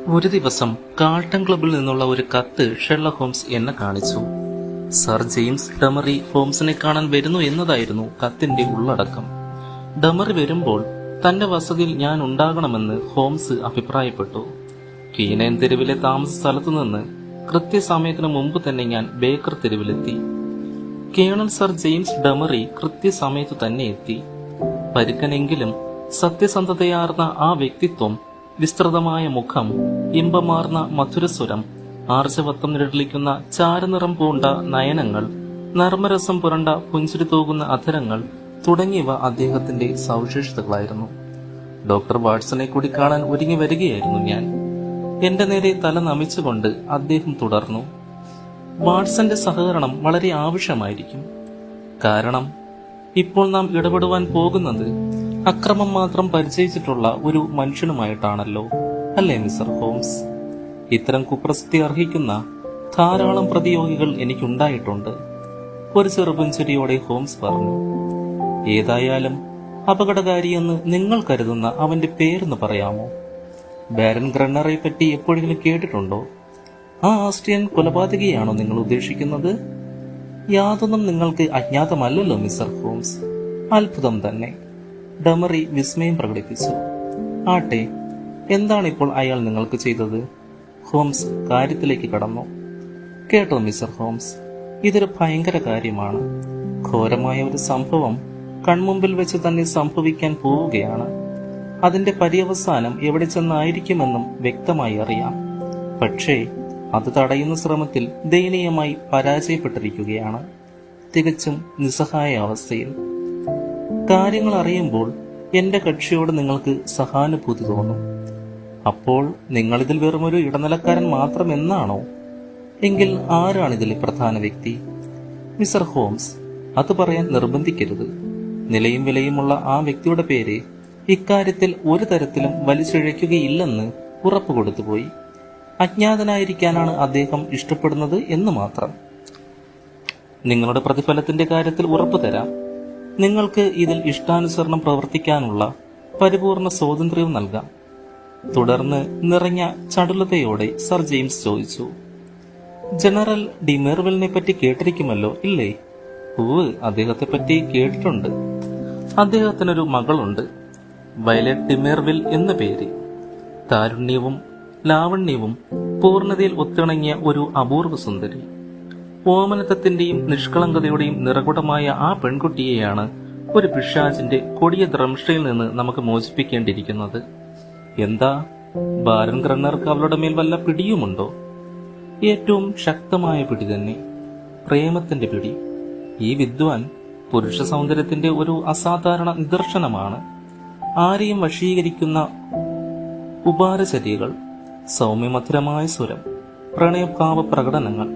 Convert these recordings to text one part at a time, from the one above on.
ഒരു ദിവസം കാൾട്ടൺ ക്ലബിൽ നിന്നുള്ള ഒരു കത്ത് ഷെർലക് ഹോംസ് എന്നെ കാണിച്ചു. സർ ജെയിംസ് ഡമറി ഹോംസിനെ കാണാൻ വരുന്നു എന്നതായിരുന്നു കത്തിന്റെ ഉള്ളടക്കം. ഡമറി വരുമ്പോൾ തന്റെ വസതിയിൽ ഞാൻ ഉണ്ടാകണമെന്ന് ഹോംസ് അഭിപ്രായപ്പെട്ടു. കീനേൻ തെരുവിലെ താമസ സ്ഥലത്തു നിന്ന് കൃത്യസമയത്തിന് മുമ്പ് തന്നെ ഞാൻ ബേക്കർ തെരുവിലെത്തി. കേണൽ സർ ജെയിംസ് ഡമറി കൃത്യസമയത്തു തന്നെ എത്തി. പരുക്കനെങ്കിലും സത്യസന്ധതയാർന്ന ആ വ്യക്തിത്വം, വിസ്തൃതമായ മുഖം, ഇമ്പമാർന്ന മധുരസ്വരം, ആർജവത്വം നിഴലിക്കുന്ന ചാരനിറം പൂണ്ട നയനങ്ങൾ, നർമ്മരസം പുരണ്ട പുഞ്ചിരി തൂകുന്ന അധരങ്ങൾ തുടങ്ങിയവ അദ്ദേഹത്തിന്റെ സവിശേഷതകളായിരുന്നു. ഡോക്ടർ വാട്സനെ കൂടി കാണാൻ ഒരുങ്ങി വരികയായിരുന്നു ഞാൻ. എന്റെ നേരെ തല നമിച്ചുകൊണ്ട് അദ്ദേഹം തുടർന്നു. വാട്സന്റെ സഹകരണം വളരെ ആവശ്യമായിരിക്കും. കാരണം ഇപ്പോൾ നാം ഇടപെടുവാൻ പോകുന്നത് അക്രമം മാത്രം പരിചയിച്ചിട്ടുള്ള ഒരു മനുഷ്യനുമായിട്ടാണല്ലോ, അല്ലേ മിസ്റ്റർ ഹോംസ്? ഇത്തരം കുപ്രസിദ്ധി അർഹിക്കുന്ന ധാരാളം പ്രതിയോഗികൾ എനിക്കുണ്ടായിട്ടുണ്ട്. ഒരു ചെറുപുഞ്ചിരിയോടെ ഹോംസ് പറഞ്ഞു. ഏതായാലും അപകടകാരിയെന്ന് നിങ്ങൾ കരുതുന്ന അവന്റെ പേരെന്ന് പറയാമോ? ബാരൻ ഗ്രണ്ണറെ പറ്റി എപ്പോഴെങ്കിലും കേട്ടിട്ടുണ്ടോ? ആ ആസ്ട്രിയൻ കൊലപാതകിയാണോ നിങ്ങൾ ഉദ്ദേശിക്കുന്നത്? യാതൊന്നും നിങ്ങൾക്ക് അജ്ഞാതമല്ലല്ലോ മിസ്റ്റർ ഹോംസ്. അത്ഭുതം തന്നെ. ഡമറി വിസ്മയം പ്രകടിപ്പിച്ചു. ആട്ടെ, എന്താണിപ്പോൾ അയാൾ നിങ്ങൾക്ക് ചെയ്തത്? ഹോംസ് കാര്യത്തിലേക്ക് കടന്നു. കേട്ടോ മിസ്റ്റർ ഹോംസ്, ഇതൊരു ഭയങ്കര കാര്യമാണ്. ഘോരമായ ഒരു സംഭവം കൺമുമ്പിൽ വെച്ച് തന്നെ സംഭവിക്കാൻ പോവുകയാണ്. അതിന്റെ പര്യവസാനം എവിടെ ചെന്നായിരിക്കുമെന്നും വ്യക്തമായി അറിയാം. പക്ഷേ അത് തടയുന്ന ശ്രമത്തിൽ ദയനീയമായി പരാജയപ്പെട്ടിരിക്കുകയാണ്. തികച്ചും നിസ്സഹായ അവസ്ഥയിൽ. കാര്യങ്ങൾ അറിയുമ്പോൾ എന്റെ കക്ഷിയോട് നിങ്ങൾക്ക് സഹാനുഭൂതി തോന്നും. അപ്പോൾ നിങ്ങളിതിൽ വെറുമൊരു ഇടനിലക്കാരൻ മാത്രം എന്നാണോ? എങ്കിൽ ആരാണിതിലെ പ്രധാന വ്യക്തി? മിസ്റ്റർ ഹോംസ്, അത് പറയാൻ നിർബന്ധിക്കരുത്. നിലയും വിലയുമുള്ള ആ വ്യക്തിയുടെ പേര് ഇക്കാര്യത്തിൽ ഒരു തരത്തിലും വലിച്ചിഴയ്ക്കുകയില്ലെന്ന് ഉറപ്പ് കൊടുത്തുപോയി. അജ്ഞാതനായിരിക്കാനാണ് അദ്ദേഹം ഇഷ്ടപ്പെടുന്നത് എന്ന് മാത്രം. നിങ്ങളുടെ പ്രതിഫലത്തിന്റെ കാര്യത്തിൽ ഉറപ്പു തരാം. നിങ്ങൾക്ക് ഇതിൽ ഇഷ്ടാനുസരണം പ്രവർത്തിക്കാനുള്ള പരിപൂർണ സ്വാതന്ത്ര്യവും നൽകാം. തുടർന്ന് നിറഞ്ഞ ചടുലതയോടെ സർ ജെയിംസ് ചോദിച്ചു. ജനറൽ ഡിമേർവിലിനെ പറ്റി കേട്ടിരിക്കുമല്ലോ, ഇല്ലേ? അദ്ദേഹത്തെ പറ്റി കേട്ടിട്ടുണ്ട്. അദ്ദേഹത്തിനൊരു മകളുണ്ട്, വയലറ്റ് ഡിമേർവിൽ എന്ന പേര്. താരുണ്യവും ലാവണ്യവും പൂർണ്ണതയിൽ ഒത്തിണങ്ങിയ ഒരു അപൂർവ സുന്ദരി. ഓമനത്വത്തിന്റെയും നിഷ്കളങ്കതയുടെയും നിറകുടമായ ആ പെൺകുട്ടിയെയാണ് ഒരു പിശാചിന്റെ കൊടിയ ദ്രംഷ്ടയിൽ നിന്ന് നമുക്ക് മോചിപ്പിക്കേണ്ടിയിരിക്കുന്നത്. എന്താ, ബാരൻ ഗ്രണ്ണർക്ക് അവളുടെ മേൽ വല്ല പിടിയുമുണ്ടോ? ഏറ്റവും ശക്തമായ പിടി തന്നെ, പ്രേമത്തിന്റെ പിടി. ഈ വിദ്വാൻ പുരുഷ സൗന്ദര്യത്തിന്റെ ഒരു അസാധാരണ നിദർശനമാണ്. ആരെയും വശീകരിക്കുന്ന ഉപാരചര്യകൾ, സൗമ്യമധുരമായ സ്വരം, പ്രണയഭാവ പ്രകടനങ്ങൾ.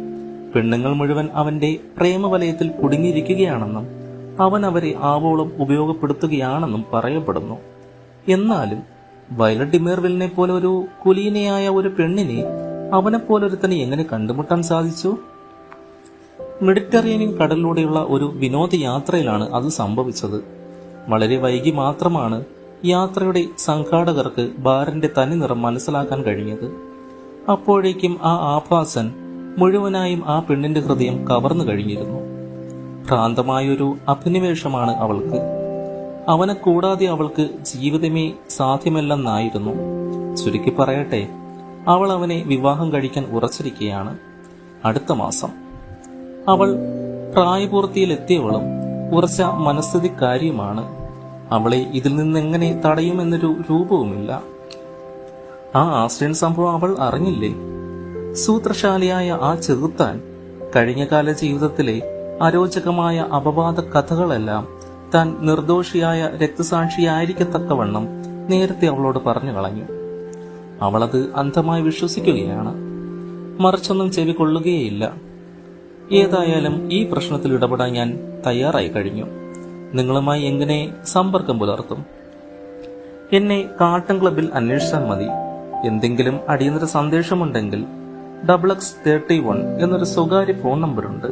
പെണ്ണുങ്ങൾ മുഴുവൻ അവന്റെ പ്രേമവലയത്തിൽ കുടുങ്ങിയിരിക്കുകയാണെന്നും അവൻ അവരെ ആവോളം ഉപയോഗപ്പെടുത്തുകയാണെന്നും പറയപ്പെടുന്നു. എന്നാലും വയലറ്റ് ഡിമേർവിലിനെ പോലെ ഒരു കുലീനയായ ഒരു പെണ്ണിനെ അവനെപ്പോലൊരുത്തനെ എങ്ങനെ കണ്ടുമുട്ടാൻ സാധിച്ചു? മെഡിറ്ററേനിയൻ കടലിലൂടെയുള്ള ഒരു വിനോദയാത്രയിലാണ് അത് സംഭവിച്ചത്. വളരെ വൈകി മാത്രമാണ് യാത്രയുടെ സംഘാടകർക്ക് ബാരന്റെ തനി നിറം മനസ്സിലാക്കാൻ കഴിഞ്ഞത്. അപ്പോഴേക്കും ആ ആഭാസൻ മുഴുവനായും ആ പെണ്ണിന്റെ ഹൃദയം കവർന്നു കഴിഞ്ഞിരുന്നു. ഭ്രാന്തമായൊരു അഭിനിവേശമാണ് അവൾക്ക്. അവനെ കൂടാതെ അവൾക്ക് ജീവിതമേ സാധ്യമല്ലെന്നായിരുന്നു. ചുരുക്കി പറയട്ടെ, അവൾ അവനെ വിവാഹം കഴിക്കാൻ ഉറച്ചിരിക്കുകയാണ്. അടുത്ത മാസം. അവൾ പ്രായപൂർത്തിയിലെത്തിയവളും ഉറച്ച മനസ്ഥിതിക്കാരിയുമാണ്. അവളെ ഇതിൽ നിന്നെങ്ങനെ തടയുമെന്നൊരു രൂപവുമില്ല. ആ ആശ്രയൻ സംഭവം അവൾ അറിഞ്ഞില്ലേ? സൂത്രശാലിയായ ആ ചെറുത്താൻ കഴിഞ്ഞകാല ജീവിതത്തിലെ അരോചകമായ അപവാദ കഥകളെല്ലാം താൻ നിർദോഷിയായ രക്തസാക്ഷിയായിരിക്കത്തക്കവണ്ണം നേരത്തെ അവളോട് പറഞ്ഞു കളഞ്ഞു. അവളത് അന്ധമായി വിശ്വസിക്കുകയാണ്, മറിച്ചൊന്നും ചെവികൊള്ളുകയില്ല. ഏതായാലും ഈ പ്രശ്നത്തിൽ ഇടപെടാൻ ഞാൻ തയ്യാറായി കഴിഞ്ഞു. നിങ്ങളുമായി എങ്ങനെ സമ്പർക്കം പുലർത്തും? എന്നെ കാൾട്ടൺ ക്ലബിൽ അന്വേഷിച്ചാൽ മതി. എന്തെങ്കിലും അടിയന്തര സന്ദേശമുണ്ടെങ്കിൽ XX31 എന്നൊരു സ്വകാര്യ ഫോൺ നമ്പറുണ്ട്.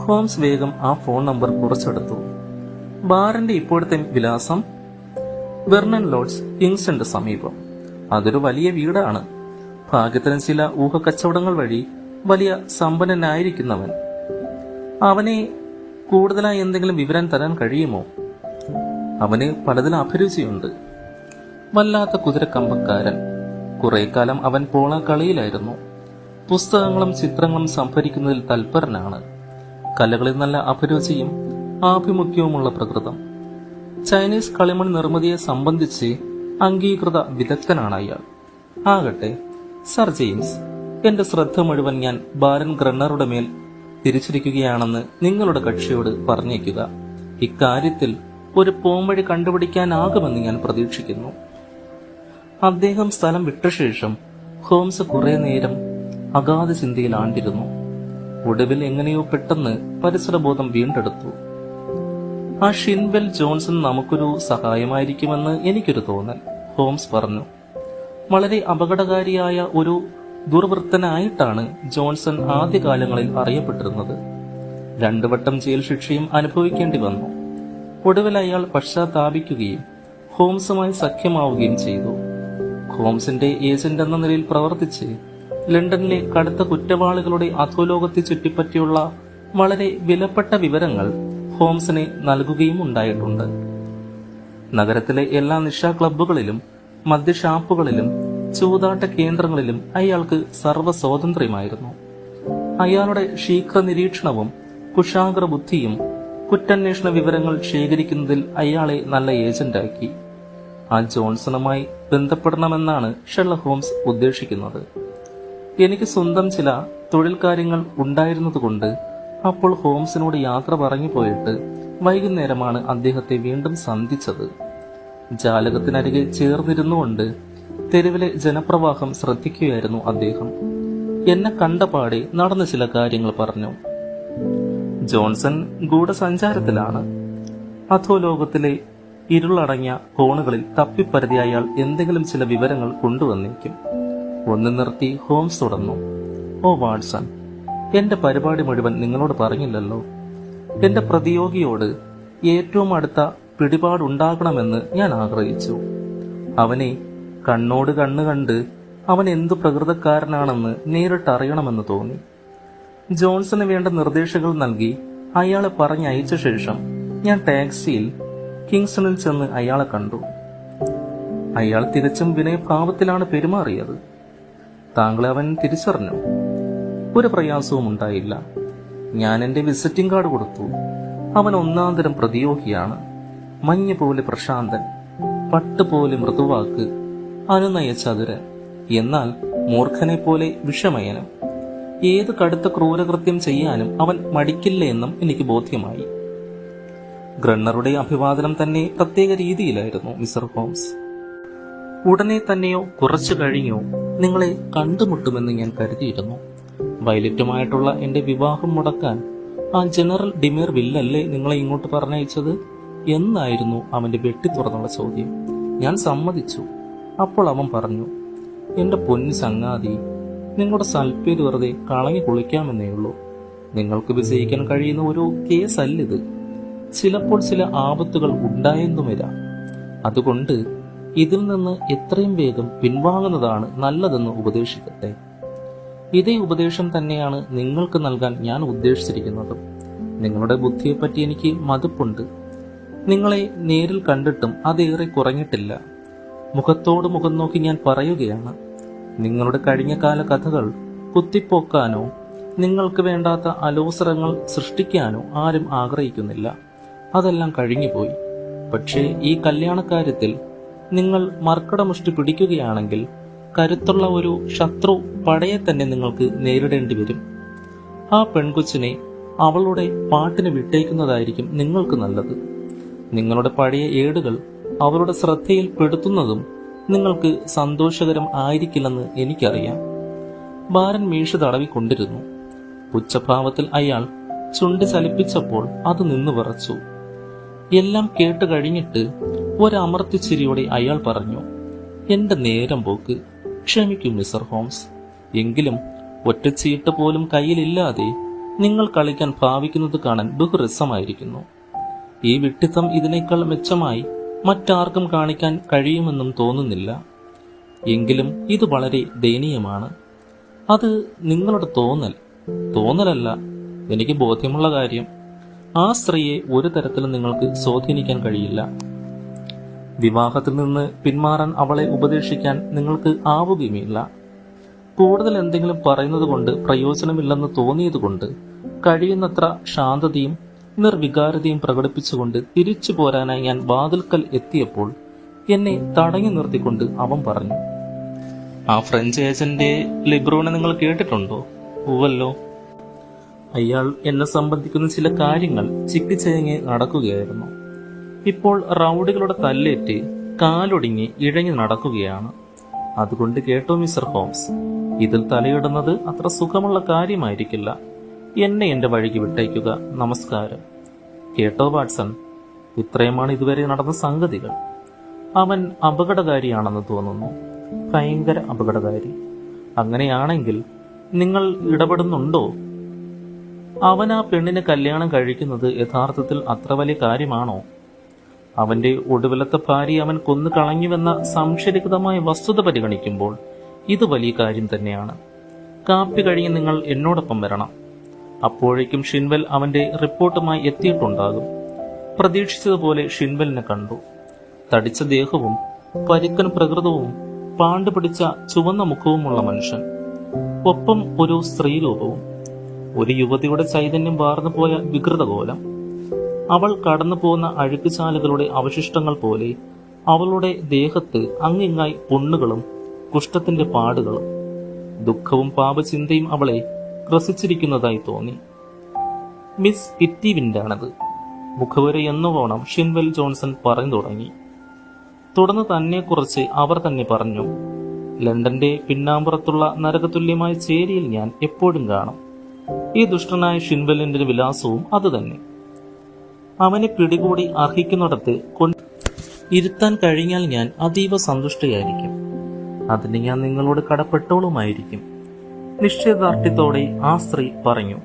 ഹോംസ് വേഗം ആ ഫോൺ നമ്പർ കുറച്ചെടുത്തു. ബാറിന്റെ ഇപ്പോഴത്തെ വിലാസം വെർണൻ ലോഡ്സ് കിങ്സ്റ്റന്റെ സമീപം. അതൊരു വലിയ വീടാണ്. ഭാഗ്യത്തിന് ചില ഊഹക്കച്ചവടങ്ങൾ വഴി വലിയ സമ്പന്നനായിരിക്കുന്നവൻ. അവനെ കൂടുതലായി എന്തെങ്കിലും വിവരം തരാൻ കഴിയുമോ? അവന് പലതിലും അഭിരുചിയുണ്ട്. വല്ലാത്ത കുതിരക്കമ്പക്കാരൻ. കുറെ കാലം അവൻ പോള കളിയിലായിരുന്നു. പുസ്തകങ്ങളും ചിത്രങ്ങളും സംഭരിക്കുന്നതിൽ തൽപരനാണ്. കലകളിൽ നല്ല അഭിരുചിയും ആഭിമുഖ്യവുമുള്ള പ്രകൃതം. ചൈനീസ് കളിമൺ നിർമ്മിതിയെ സംബന്ധിച്ച് അംഗീകൃത വിദഗ്ധനാണ് അയാൾ. ആകട്ടെ, സർ ജെയിംസ്, എന്റെ ശ്രദ്ധ മുഴുവൻ ഞാൻ ബാരൻ ഗ്രണ്ണറുടെ മേൽ തിരിച്ചിരിക്കുകയാണെന്ന് നിങ്ങളുടെ കക്ഷിയോട് പറഞ്ഞേക്കുക. ഇക്കാര്യത്തിൽ ഒരു പോംവഴി കണ്ടുപിടിക്കാനാകുമെന്ന് ഞാൻ പ്രതീക്ഷിക്കുന്നു. അദ്ദേഹം സ്ഥലം വിട്ട ശേഷം ഹോംസ് കുറെ നേരം അഗാധ ചിന്തയിൽ ആണ്ടിരുന്നു. ഒടുവിൽ എങ്ങനെയോ പെട്ടെന്ന് പരിസരബോധം വീണ്ടെടുത്തു. ആ ഷിൻവെൽ ജോൺസൺ നമുക്കൊരു സഹായമായിരിക്കുമെന്ന് എനിക്കൊരു തോന്നൽ, ഹോംസ് പറഞ്ഞു. വളരെ അപകടകാരിയായ ഒരു ദുർവൃത്തനായിട്ടാണ് ജോൺസൺ ആദ്യകാലങ്ങളിൽ അറിയപ്പെട്ടിരുന്നത്. 2 വട്ടം ജയിൽ ശിക്ഷയും അനുഭവിക്കേണ്ടി വന്നു. ഒടുവിൽ അയാൾ പശ്ചാത്താപിക്കുകയും ഹോംസുമായി സഖ്യമാവുകയും ചെയ്തു. ഹോംസിന്റെ ഏജന്റ് എന്ന നിലയിൽ പ്രവർത്തിച്ച് ലണ്ടനിലെ കടുത്ത കുറ്റവാളികളുടെ അധോലോകത്തെ ചുറ്റിപ്പറ്റിയുള്ള വളരെ വിലപ്പെട്ട വിവരങ്ങൾ ഹോംസിനെ നൽകുകയും ഉണ്ടായിട്ടുണ്ട്. നഗരത്തിലെ എല്ലാ നിശാ ക്ലബ്ബുകളിലും മദ്യഷാപ്പുകളിലും ചൂതാട്ട കേന്ദ്രങ്ങളിലും അയാൾക്ക് സർവ്വ സ്വാതന്ത്ര്യമായിരുന്നു. അയാളുടെ ശീഘ്ര നിരീക്ഷണവും കുശാഗ്ര ബുദ്ധിയും കുറ്റാന്വേഷണ വിവരങ്ങൾ ശേഖരിക്കുന്നതിൽ അയാളെ നല്ല ഏജന്റാക്കി. ആ ജോൺസണുമായി ബന്ധപ്പെടണമെന്നാണ് ഷെർലക് ഹോംസ് ഉദ്ദേശിക്കുന്നത്. എനിക്ക് സ്വന്തം ചില തൊഴിൽ കാര്യങ്ങൾ ഉണ്ടായിരുന്നതുകൊണ്ട് അപ്പോൾ ഹോംസിനോട് യാത്ര പറഞ്ഞു പോയിട്ട് വൈകുന്നേരമാണ് അദ്ദേഹത്തെ വീണ്ടും സന്ധിച്ചത്. ജാലകത്തിനരികെ ചേർന്നിരുന്നുകൊണ്ട് തെരുവിലെ ജനപ്രവാഹം ശ്രദ്ധിക്കുകയായിരുന്നു അദ്ദേഹം. എന്നെ കണ്ടപാടെ നടന്ന ചില കാര്യങ്ങൾ പറഞ്ഞു. ജോൺസൺ ഗൂഢസഞ്ചാരത്തിലാണ്. അധോലോകത്തിലെ ഇരുളടങ്ങിയ കോണുകളിൽ തപ്പിപ്പരതി അയാൾ എന്തെങ്കിലും ചില വിവരങ്ങൾ കൊണ്ടുവന്നേക്കും. ഒന്ന് നിർത്തി ഹോംസ് തുടർന്നു. ഓ വാട്സൺ, എന്റെ പരിപാടി മുഴുവൻ നിങ്ങളോട് പറഞ്ഞില്ലല്ലോ. എന്റെ പ്രതിയോഗിയോട് ഏറ്റവും അടുത്ത പിടിപാടുണ്ടാകണമെന്ന് ഞാൻ ആഗ്രഹിച്ചു. അവനെ കണ്ണോട് കണ്ണ് കണ്ട് അവൻ എന്തു പ്രകൃതക്കാരനാണെന്ന് നേരിട്ടറിയണമെന്ന് തോന്നി. ജോൺസന് വേണ്ട നിർദ്ദേശങ്ങൾ നൽകി അയാളെ പറഞ്ഞയച്ച ശേഷം ഞാൻ ടാക്സിയിൽ കിങ്സ്റ്റണിൽ ചെന്ന് അയാളെ കണ്ടു. അയാൾ തികച്ചും വിനയഭാവത്തിലാണ് പെരുമാറിയത്. താങ്കളെ അവൻ തിരിച്ചറിഞ്ഞു. ഒരു പ്രയാസവും ഉണ്ടായില്ല. ഞാൻ എന്റെ വിസിറ്റിംഗ് കാർഡ് കൊടുത്തു. അവൻ ഒന്നാന്തരം പ്രതിയോഗിയാണ്. മഞ്ഞ് പോലെ പ്രശാന്തൻ, പട്ടുപോലെ മൃദുവാക്ക്, അനുനയ ചതുരൻ, എന്നാൽ മൂർഖനെ പോലെ വിഷമയനം. ഏത് കടുത്ത ക്രൂരകൃത്യം ചെയ്യാനും അവൻ മടിക്കില്ല എന്നും എനിക്ക് ബോധ്യമായി. ഗ്രണ്ണറുടെ അഭിവാദനം തന്നെ പ്രത്യേക രീതിയിലായിരുന്നു മിസ്റ്റർ ഹോംസ്. ഉടനെ തന്നെയോ കുറച്ചു കഴിഞ്ഞോ നിങ്ങളെ കണ്ടുമുട്ടുമെന്ന് ഞാൻ കരുതിയിരുന്നു. വയലറ്റുമായിട്ടുള്ള എന്റെ വിവാഹം മുടക്കാൻ ആ ജനറൽ ഡിമേർ വില്ലല്ലേ നിങ്ങളെ ഇങ്ങോട്ട് പറഞ്ഞയച്ചത് എന്നായിരുന്നു അവന്റെ വെട്ടി തുറന്നുള്ള ചോദ്യം. ഞാൻ സമ്മതിച്ചു. അപ്പോൾ അവൻ പറഞ്ഞു, എന്റെ പൊന്നു ചങ്ങാതി, നിങ്ങളുടെ സൽപ്പേര് വെറുതെ കളഞ്ഞു കുളിക്കാമെന്നേ ഉള്ളൂ. നിങ്ങൾക്ക് വിജയിക്കാൻ കഴിയുന്ന ഒരു കേസല്ലിത്. ചിലപ്പോൾ ചില ആപത്തുകൾ ഉണ്ടായെന്നും വരാം. അതുകൊണ്ട് ഇതിൽ നിന്ന് എത്രയും വേഗം പിൻവാങ്ങുന്നതാണ് നല്ലതെന്ന് ഉപദേശിക്കട്ടെ. ഇതേ ഉപദേശം തന്നെയാണ് നിങ്ങൾക്ക് നൽകാൻ ഞാൻ ഉദ്ദേശിച്ചിരിക്കുന്നതും. നിങ്ങളുടെ ബുദ്ധിയെപ്പറ്റി എനിക്ക് മതിപ്പുണ്ട്. നിങ്ങളെ നേരിൽ കണ്ടിട്ടും അതേറെ കുറഞ്ഞിട്ടില്ല. മുഖത്തോട് മുഖം നോക്കി ഞാൻ പറയുകയാണ്, നിങ്ങളുടെ കഴിഞ്ഞ കാല കഥകൾ കുത്തിപ്പോക്കാനോ നിങ്ങൾക്ക് വേണ്ടാത്ത അലോസരങ്ങൾ സൃഷ്ടിക്കാനോ ആരും ആഗ്രഹിക്കുന്നില്ല. അതെല്ലാം കഴിഞ്ഞുപോയി. പക്ഷേ ഈ കല്യാണക്കാര്യത്തിൽ നിങ്ങൾ മർക്കടമുഷ്ടി പിടിക്കുകയാണെങ്കിൽ കരുത്തുള്ള ഒരു ശത്രു പടയെ തന്നെ നിങ്ങൾക്ക് നേരിടേണ്ടി വരും. ആ പെൺകൊച്ചിനെ അവളുടെ പാട്ടിന് വിട്ടേക്കുന്നതായിരിക്കും നിങ്ങൾക്ക് നല്ലത്. നിങ്ങളുടെ പഴയ ഏടുകൾ അവരുടെ ശ്രദ്ധയിൽ പെടുത്തുന്നതും നിങ്ങൾക്ക് സന്തോഷകരം ആയിരിക്കില്ലെന്ന് എനിക്കറിയാം. ബാരൻ മീശ തടവിക്കൊണ്ടിരുന്നു. പുച്ഛഭാവത്തിൽ അയാൾ ചുണ്ട് ചലിപ്പിച്ചപ്പോൾ അത് നിന്നു വിറച്ചു. എല്ലാം കേട്ട് കഴിഞ്ഞിട്ട് ഒരമർത്തിച്ചിരിയോടെ അയാൾ പറഞ്ഞു, എന്റെ നേരം പോക്ക് ക്ഷമിക്കൂ മിസ്റ്റർ ഹോംസ്. എങ്കിലും ഒറ്റച്ചീട്ട് പോലും കയ്യിലില്ലാതെ നിങ്ങൾ കളിക്കാൻ ഭാവിക്കുന്നത് കാണാൻ ബഹുരസമായിരിക്കുന്നു. ഈ വിഡ്ഢിത്തം ഇതിനേക്കാൾ മെച്ചമായി മറ്റാർക്കും കാണിക്കാൻ കഴിയുമെന്നും തോന്നുന്നില്ല. എങ്കിലും ഇത് വളരെ ദയനീയമാണ്. അത് നിങ്ങളുടെ തോന്നലല്ല, എനിക്ക് ബോധ്യമുള്ള കാര്യം. ആ സ്ത്രീയെ ഒരു തരത്തിലും നിങ്ങൾക്ക് സ്വാധീനിക്കാൻ കഴിയില്ല. വിവാഹത്തിൽ നിന്ന് പിന്മാറാൻ അവളെ ഉപദേശിക്കാൻ നിങ്ങൾക്ക് ആവുകയുമില്ല. കൂടുതൽ എന്തെങ്കിലും പറയുന്നത് കൊണ്ട് പ്രയോജനമില്ലെന്ന് തോന്നിയതുകൊണ്ട് കഴിയുന്നത്ര ശാന്തതയും നിർവികാരതയും പ്രകടിപ്പിച്ചുകൊണ്ട് തിരിച്ചു പോരാനായി ഞാൻ വാതിൽക്കൽ എത്തിയപ്പോൾ എന്നെ തടഞ്ഞു നിർത്തിക്കൊണ്ട് അവൻ പറഞ്ഞു, ആ ഫ്രഞ്ച് ഏജന്റ് ലിബ്രോനെ നിങ്ങൾ കേട്ടിട്ടുണ്ടോ? ഉവല്ലോ. അയാൾ എന്നെ സംബന്ധിക്കുന്ന ചില കാര്യങ്ങൾ ചിക്കിച്ചയങ്ങി നടക്കുകയായിരുന്നു. ഇപ്പോൾ റൗഡികളുടെ തല്ലേറ്റ് കാലൊടിഞ്ഞ് ഇഴഞ്ഞു നടക്കുകയാണ്. അതുകൊണ്ട് കേട്ടോ മിസ്റ്റർ ഹോംസ്, ഇതിൽ തലയിടുന്നത് അത്ര സുഖമുള്ള കാര്യമായിരിക്കില്ല. എന്നെ എന്റെ വഴിക്ക് വിട്ടയക്കുക. നമസ്കാരം. കേട്ടോ വാട്സൺ, ഇത്രയുമാണ് ഇതുവരെ നടന്ന സംഗതികൾ. അവൻ അപകടകാരിയാണെന്ന് തോന്നുന്നു, ഭയങ്കര അപകടകാരി. അങ്ങനെയാണെങ്കിൽ നിങ്ങൾ ഇടപെടുന്നുണ്ടോ? അവൻ ആ പെണ്ണിനെ കല്യാണം കഴിക്കുന്നത് യഥാർത്ഥത്തിൽ അത്ര വലിയ കാര്യമാണോ? അവന്റെ ഒടുവിലത്തെ ഭാര്യ അവൻ കൊന്നു കളഞ്ഞുവെന്ന സംശയരഹിതമായ വസ്തുത പരിഗണിക്കുമ്പോൾ ഇത് വലിയ കാര്യം തന്നെയാണ്. കാപ്പി കഴിഞ്ഞ് നിങ്ങൾ എന്നോടൊപ്പം വരണം. അപ്പോഴേക്കും ഷിൻവെൽ അവന്റെ റിപ്പോർട്ടുമായി എത്തിയിട്ടുണ്ടാകും. പ്രതീക്ഷിച്ചതുപോലെ ഷിൻവെലിനെ കണ്ടു. തടിച്ച ദേഹവും പരുക്കൻ പ്രകൃതവും പാണ്ടുപിടിച്ച ചുവന്ന മുഖവുമുള്ള മനുഷ്യൻ, ഒപ്പം ഒരു സ്ത്രീരൂപവും. ഒരു യുവതിയുടെ ചൈതന്യം വാർന്നു പോയ വികൃതകോലം. അവൾ കടന്നു പോകുന്ന അഴുക്കുചാലുകളുടെ അവശിഷ്ടങ്ങൾ പോലെ അവളുടെ ദേഹത്ത് അങ്ങിങ്ങായി പുണ്ണുകളും കുഷ്ഠത്തിന്റെ പാടുകളും. ദുഃഖവും പാപചിന്തയും അവളെ ഗ്രസിച്ചിരിക്കുന്നതായി തോന്നി. മിസ് പിറ്റിവിൻ്റാണത്, മുഖവരെ എന്നോണം ഷിൻവെൽ ജോൺസൺ പറഞ്ഞു തുടങ്ങി. തുടർന്ന് തന്നെക്കുറിച്ച് അവർ തന്നെ പറഞ്ഞു, ലണ്ടന്റെ പിന്നാമ്പുറത്തുള്ള നരകതുല്യമായ ചേരിയിൽ ഞാൻ എപ്പോഴും കാണും. ഈ ദുഷ്ടനായ ഷിൻവെലിന്റെ വിലാസവും അതുതന്നെ. അവനെ പിടികൂടി അർഹിക്കുന്നിടത്ത് ഇരുത്താൻ കഴിഞ്ഞാൽ ഞാൻ അതീവ സന്തുഷ്ടയായിരിക്കും. അതിന് ഞാൻ നിങ്ങളോട് കടപ്പെട്ടോളുമായിരിക്കും. നിശ്ചയദാർഢ്യത്തോടെ ആ സ്ത്രീ പറഞ്ഞു.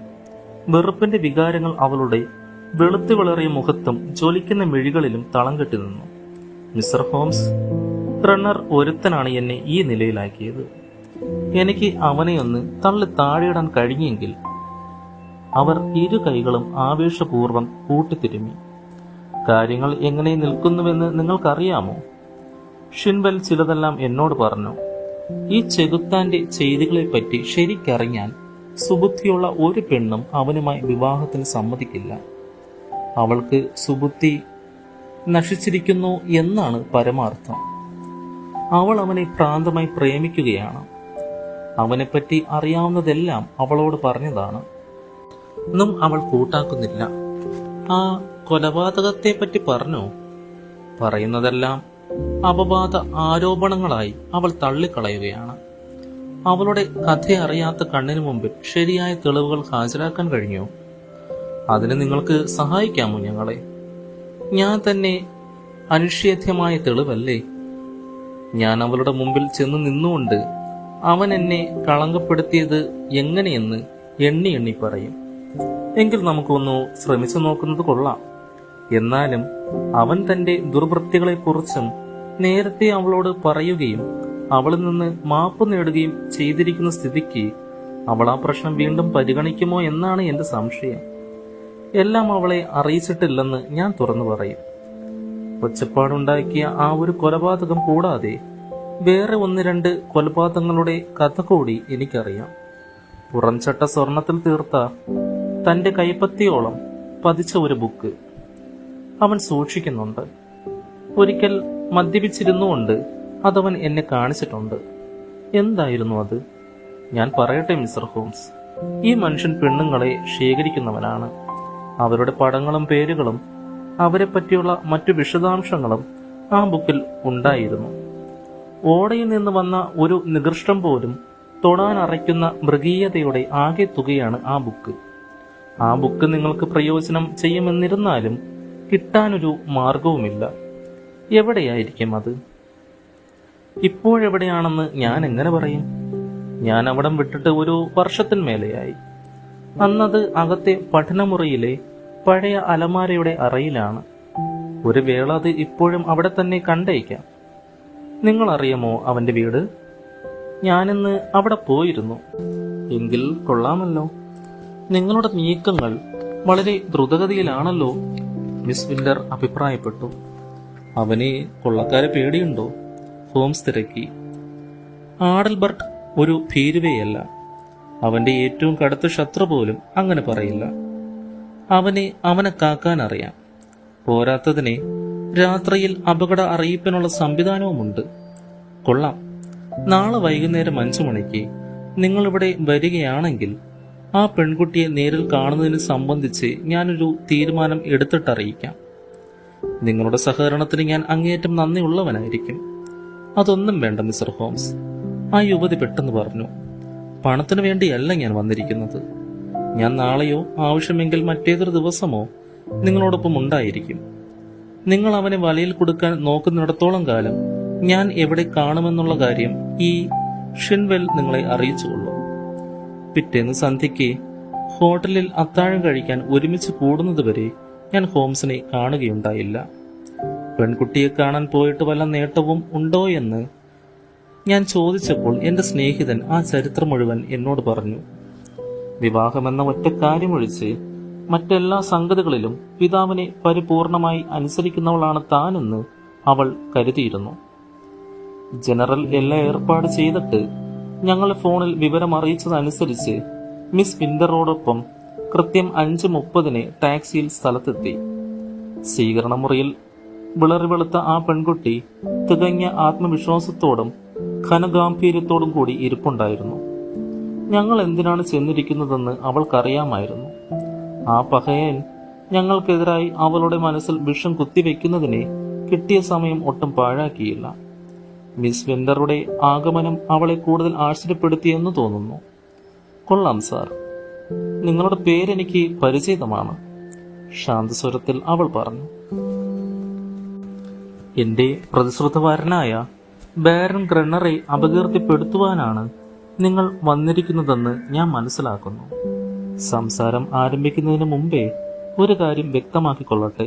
വെറുപ്പിന്റെ വികാരങ്ങൾ അവളുടെ വെളുത്തു വിളറിയ മുഖത്തും ജ്വലിക്കുന്ന മിഴികളിലും തളം കെട്ടി നിന്നു. മിസ്റ്റർ ഹോംസ്, റണ്ണർ ഒരുത്തനാണ് എന്നെ ഈ നിലയിലാക്കിയത്. എനിക്ക് അവനെ ഒന്ന് തള്ളി താഴെയിടാൻ കഴിഞ്ഞെങ്കിൽ. അവർ ഇരു കൈകളും ആവേശപൂർവ്വം കൂട്ടിത്തിരുമ്മി. കാര്യങ്ങൾ എങ്ങനെ നിൽക്കുന്നുവെന്ന് നിങ്ങൾക്കറിയാമോ? ഷിൻവെൽ ചിലതെല്ലാം എന്നോട് പറഞ്ഞു. ഈ ചെകുത്താന്റെ ചെയ്തികളെപ്പറ്റി ശരിക്കറിഞ്ഞാൽ സുബുദ്ധിയുള്ള ഒരു പെണ്ണും അവനുമായി വിവാഹത്തിന് സമ്മതിക്കില്ല. അവൾക്ക് സുബുദ്ധി നശിച്ചിരിക്കുന്നു എന്നാണ് പരമാർത്ഥം. അവൾ അവനെ ഭ്രാന്തമായി പ്രേമിക്കുകയാണ്. അവനെപ്പറ്റി അറിയാവുന്നതെല്ലാം അവളോട് പറഞ്ഞതാണ്. ഒന്നും അവൾ കൂട്ടാക്കുന്നില്ല. ആ കൊലപാതകത്തെ പറ്റി പറഞ്ഞോ? പറയുന്നതെല്ലാം അപവാദ ആരോപണങ്ങളായി അവൾ തള്ളിക്കളയുകയാണ്. അവളുടെ കഥ അറിയാത്ത കണ്ണിന് മുമ്പിൽ ശരിയായ തെളിവുകൾ ഹാജരാക്കാൻ കഴിഞ്ഞോ? അതിന് നിങ്ങൾക്ക് സഹായിക്കാമോ ഞങ്ങളെ? ഞാൻ തന്നെ അനിഷേധ്യമായ തെളിവല്ലേ? ഞാൻ അവളുടെ മുമ്പിൽ ചെന്ന് നിന്നുകൊണ്ട് അവൻ എന്നെ കളങ്കപ്പെടുത്തിയത് എങ്ങനെയെന്ന് എണ്ണി എണ്ണി പറയും. എങ്കിൽ നമുക്കൊന്നു ശ്രമിച്ചു നോക്കുന്നത് കൊള്ളാം. എന്നാലും അവൻ തന്റെ ദുർവൃത്തികളെക്കുറിച്ചും നേരത്തെ അവളോട് പറയുകയും അവളിൽ നിന്ന് മാപ്പ് നേടുകയും ചെയ്തിരിക്കുന്ന സ്ഥിതിക്ക് അവൾ ആ പ്രശ്നം വീണ്ടും പരിഗണിക്കുമോ എന്നാണ് എന്റെ സംശയം. എല്ലാം അവളെ അറിയിച്ചിട്ടില്ലെന്ന് ഞാൻ തുറന്നു പറയും. ഒച്ചപ്പാടുണ്ടാക്കിയ ആ ഒരു കൊലപാതകം കൂടാതെ വേറെ 1-2 കൊലപാതകങ്ങളുടെ കഥ കൂടി എനിക്കറിയാം. പുറംചട്ട സ്വർണത്തിൽ തീർത്ത തന്റെ കൈപ്പത്തിയോളം പതിച്ച ഒരു ബുക്ക് അവൻ സൂക്ഷിക്കുന്നുണ്ട്. ഒരിക്കൽ മദ്യപിച്ചിരുന്നുകൊണ്ട് അതവൻ എന്നെ കാണിച്ചിട്ടുണ്ട്. എന്തായിരുന്നു അത്? ഞാൻ പറയട്ടെ മിസ്റ്റർ ഹോംസ്. ഈ മനുഷ്യൻ പെണ്ണുങ്ങളെ ശേഖരിക്കുന്നവനാണ്. അവരുടെ പടങ്ങളും പേരുകളും അവരെ പറ്റിയുള്ള മറ്റു വിശദാംശങ്ങളും ആ ബുക്കിൽ ഉണ്ടായിരുന്നു. ഓടയിൽ നിന്ന് വന്ന ഒരു നികൃഷ്ടം പോലും തൊടാൻ അറയ്ക്കുന്ന മൃഗീയതയുടെ ആകെ തുകയാണ് ആ ബുക്ക്. ആ ബുക്ക് നിങ്ങൾക്ക് പ്രയോജനം ചെയ്യുമെന്നിരുന്നാലും കിട്ടാനൊരു മാർഗവുമില്ല. എവിടെയായിരിക്കും അത്? ഇപ്പോഴെവിടെയാണെന്ന് ഞാൻ എങ്ങനെ പറയും? ഞാൻ അവിടം വിട്ടിട്ട് 1 വർഷത്തിന്മേലെയായി. അന്നത് അകത്തെ പഠനമുറിയിലെ പഴയ അലമാരയുടെ അറയിലാണ്. ഒരു വേള അത് ഇപ്പോഴും അവിടെ തന്നെ കണ്ടേക്കാം. നിങ്ങളറിയാമോ അവന്റെ വീട്? ഞാനിന്ന് അവിടെ പോയിരുന്നു. എങ്കിൽ കൊള്ളാമല്ലോ. നിങ്ങളുടെ നീക്കങ്ങൾ വളരെ ദ്രുതഗതിയിലാണല്ലോ, മിസ് വിന്റർ അഭിപ്രായപ്പെട്ടു. അവനെ കൊള്ളക്കാരെ പേടിയുണ്ടോ? ഹോംസ് തിരക്കി. ആഡൽബർട്ട് ഒരു ഭീരുവയല്ല. അവന്റെ ഏറ്റവും കടുത്ത ശത്രു പോലും അങ്ങനെ പറയില്ല. അവനെ കാക്കാൻ അറിയാം. പോരാത്തതിനെ രാത്രിയിൽ അപകട അറിയിപ്പിനുള്ള സംവിധാനവുമുണ്ട്. കൊള്ളാം. നാളെ വൈകുന്നേരം 5 മണിക്ക് നിങ്ങളിവിടെ വരികയാണെങ്കിൽ ആ പെൺകുട്ടിയെ നേരിൽ കാണുന്നതിന് സംബന്ധിച്ച് ഞാനൊരു തീരുമാനം എടുത്തിട്ടറിയിക്കാം. നിങ്ങളുടെ സഹകരണത്തിന് ഞാൻ അങ്ങേയറ്റം നന്ദിയുള്ളവനായിരിക്കും. അതൊന്നും വേണ്ട മിസ്റ്റർ ഹോംസ്, ആ യുവതി പെട്ടെന്ന് പറഞ്ഞു. പണത്തിനു വേണ്ടിയല്ല ഞാൻ വന്നിരിക്കുന്നത്. ഞാൻ നാളെയോ ആവശ്യമെങ്കിൽ മറ്റേതൊരു ദിവസമോ നിങ്ങളോടൊപ്പം ഉണ്ടായിരിക്കും. നിങ്ങൾ അവനെ വലയിൽ കൊടുക്കാൻ നോക്കുന്നിടത്തോളം കാലം ഞാൻ എവിടെ കാണുമെന്നുള്ള കാര്യം ഈ ഷിൻവെൽ നിങ്ങളെ അറിയിച്ചുകൊള്ളൂ. പിറ്റേന്ന് സന്ധ്യയ്ക്ക് ഹോട്ടലിൽ അത്താഴം കഴിക്കാൻ ഒരുമിച്ച് കൂടുന്നതുവരെ ഞാൻ ഹോംസിനെ കാണുകയുണ്ടായില്ല. പെൺകുട്ടിയെ കാണാൻ പോയിട്ട് വല്ല നേട്ടവും ഉണ്ടോ എന്ന് ഞാൻ ചോദിച്ചപ്പോൾ എന്റെ സ്നേഹിതൻ ആ ചരിത്രം മുഴുവൻ എന്നോട് പറഞ്ഞു. വിവാഹമെന്ന ഒറ്റ കാര്യമൊഴിച്ച് മറ്റെല്ലാ സംഗതികളിലും പിതാവിനെ പരിപൂർണമായി അനുസരിക്കുന്നവളാണ് താനെന്ന് അവൾ കരുതിയിരുന്നു. ജനറൽ എല്ലാം ഏർപ്പാട് ചെയ്തിട്ട് ഞങ്ങളെ ഫോണിൽ വിവരം അറിയിച്ചതനുസരിച്ച് മിസ് വിന്ററോടൊപ്പം കൃത്യം 5:30 ടാക്സിയിൽ സ്ഥലത്തെത്തി. സ്വീകരണ മുറിയിൽ വിളറി വെളുത്ത ആ പെൺകുട്ടി തികഞ്ഞ ആത്മവിശ്വാസത്തോടും ഘനഗാംഭീര്യത്തോടും കൂടി ഇരിപ്പുണ്ടായിരുന്നു. ഞങ്ങൾ എന്തിനാണ് ചെന്നിരിക്കുന്നതെന്ന് അവൾക്കറിയാമായിരുന്നു. ആ പഹയൻ ഞങ്ങൾക്കെതിരായി അവളുടെ മനസ്സിൽ വിഷം കുത്തിവെക്കുന്നതിനെ കിട്ടിയ സമയം ഒട്ടും പാഴാക്കിയില്ല. മിസ് വിന്ററുടെ ആഗമനം അവളെ കൂടുതൽ ആശ്ചര്യപ്പെടുത്തിയെന്ന് തോന്നുന്നു. കൊള്ളാം സാർ, നിങ്ങളുടെ പേരെനിക്ക് പരിചിതമാണ്, ശാന്തസ്വരത്തിൽ അവൾ പറഞ്ഞു. എന്റെ പ്രതിശ്രുതവാരനായ ബാരൻ ഗ്രണ്ണറെ അപകീർത്തിപ്പെടുത്തുവാനാണ് നിങ്ങൾ വന്നിരിക്കുന്നതെന്ന് ഞാൻ മനസ്സിലാക്കുന്നു. സംസാരം ആരംഭിക്കുന്നതിന് മുമ്പേ ഒരു കാര്യം വ്യക്തമാക്കിക്കൊള്ളട്ടെ.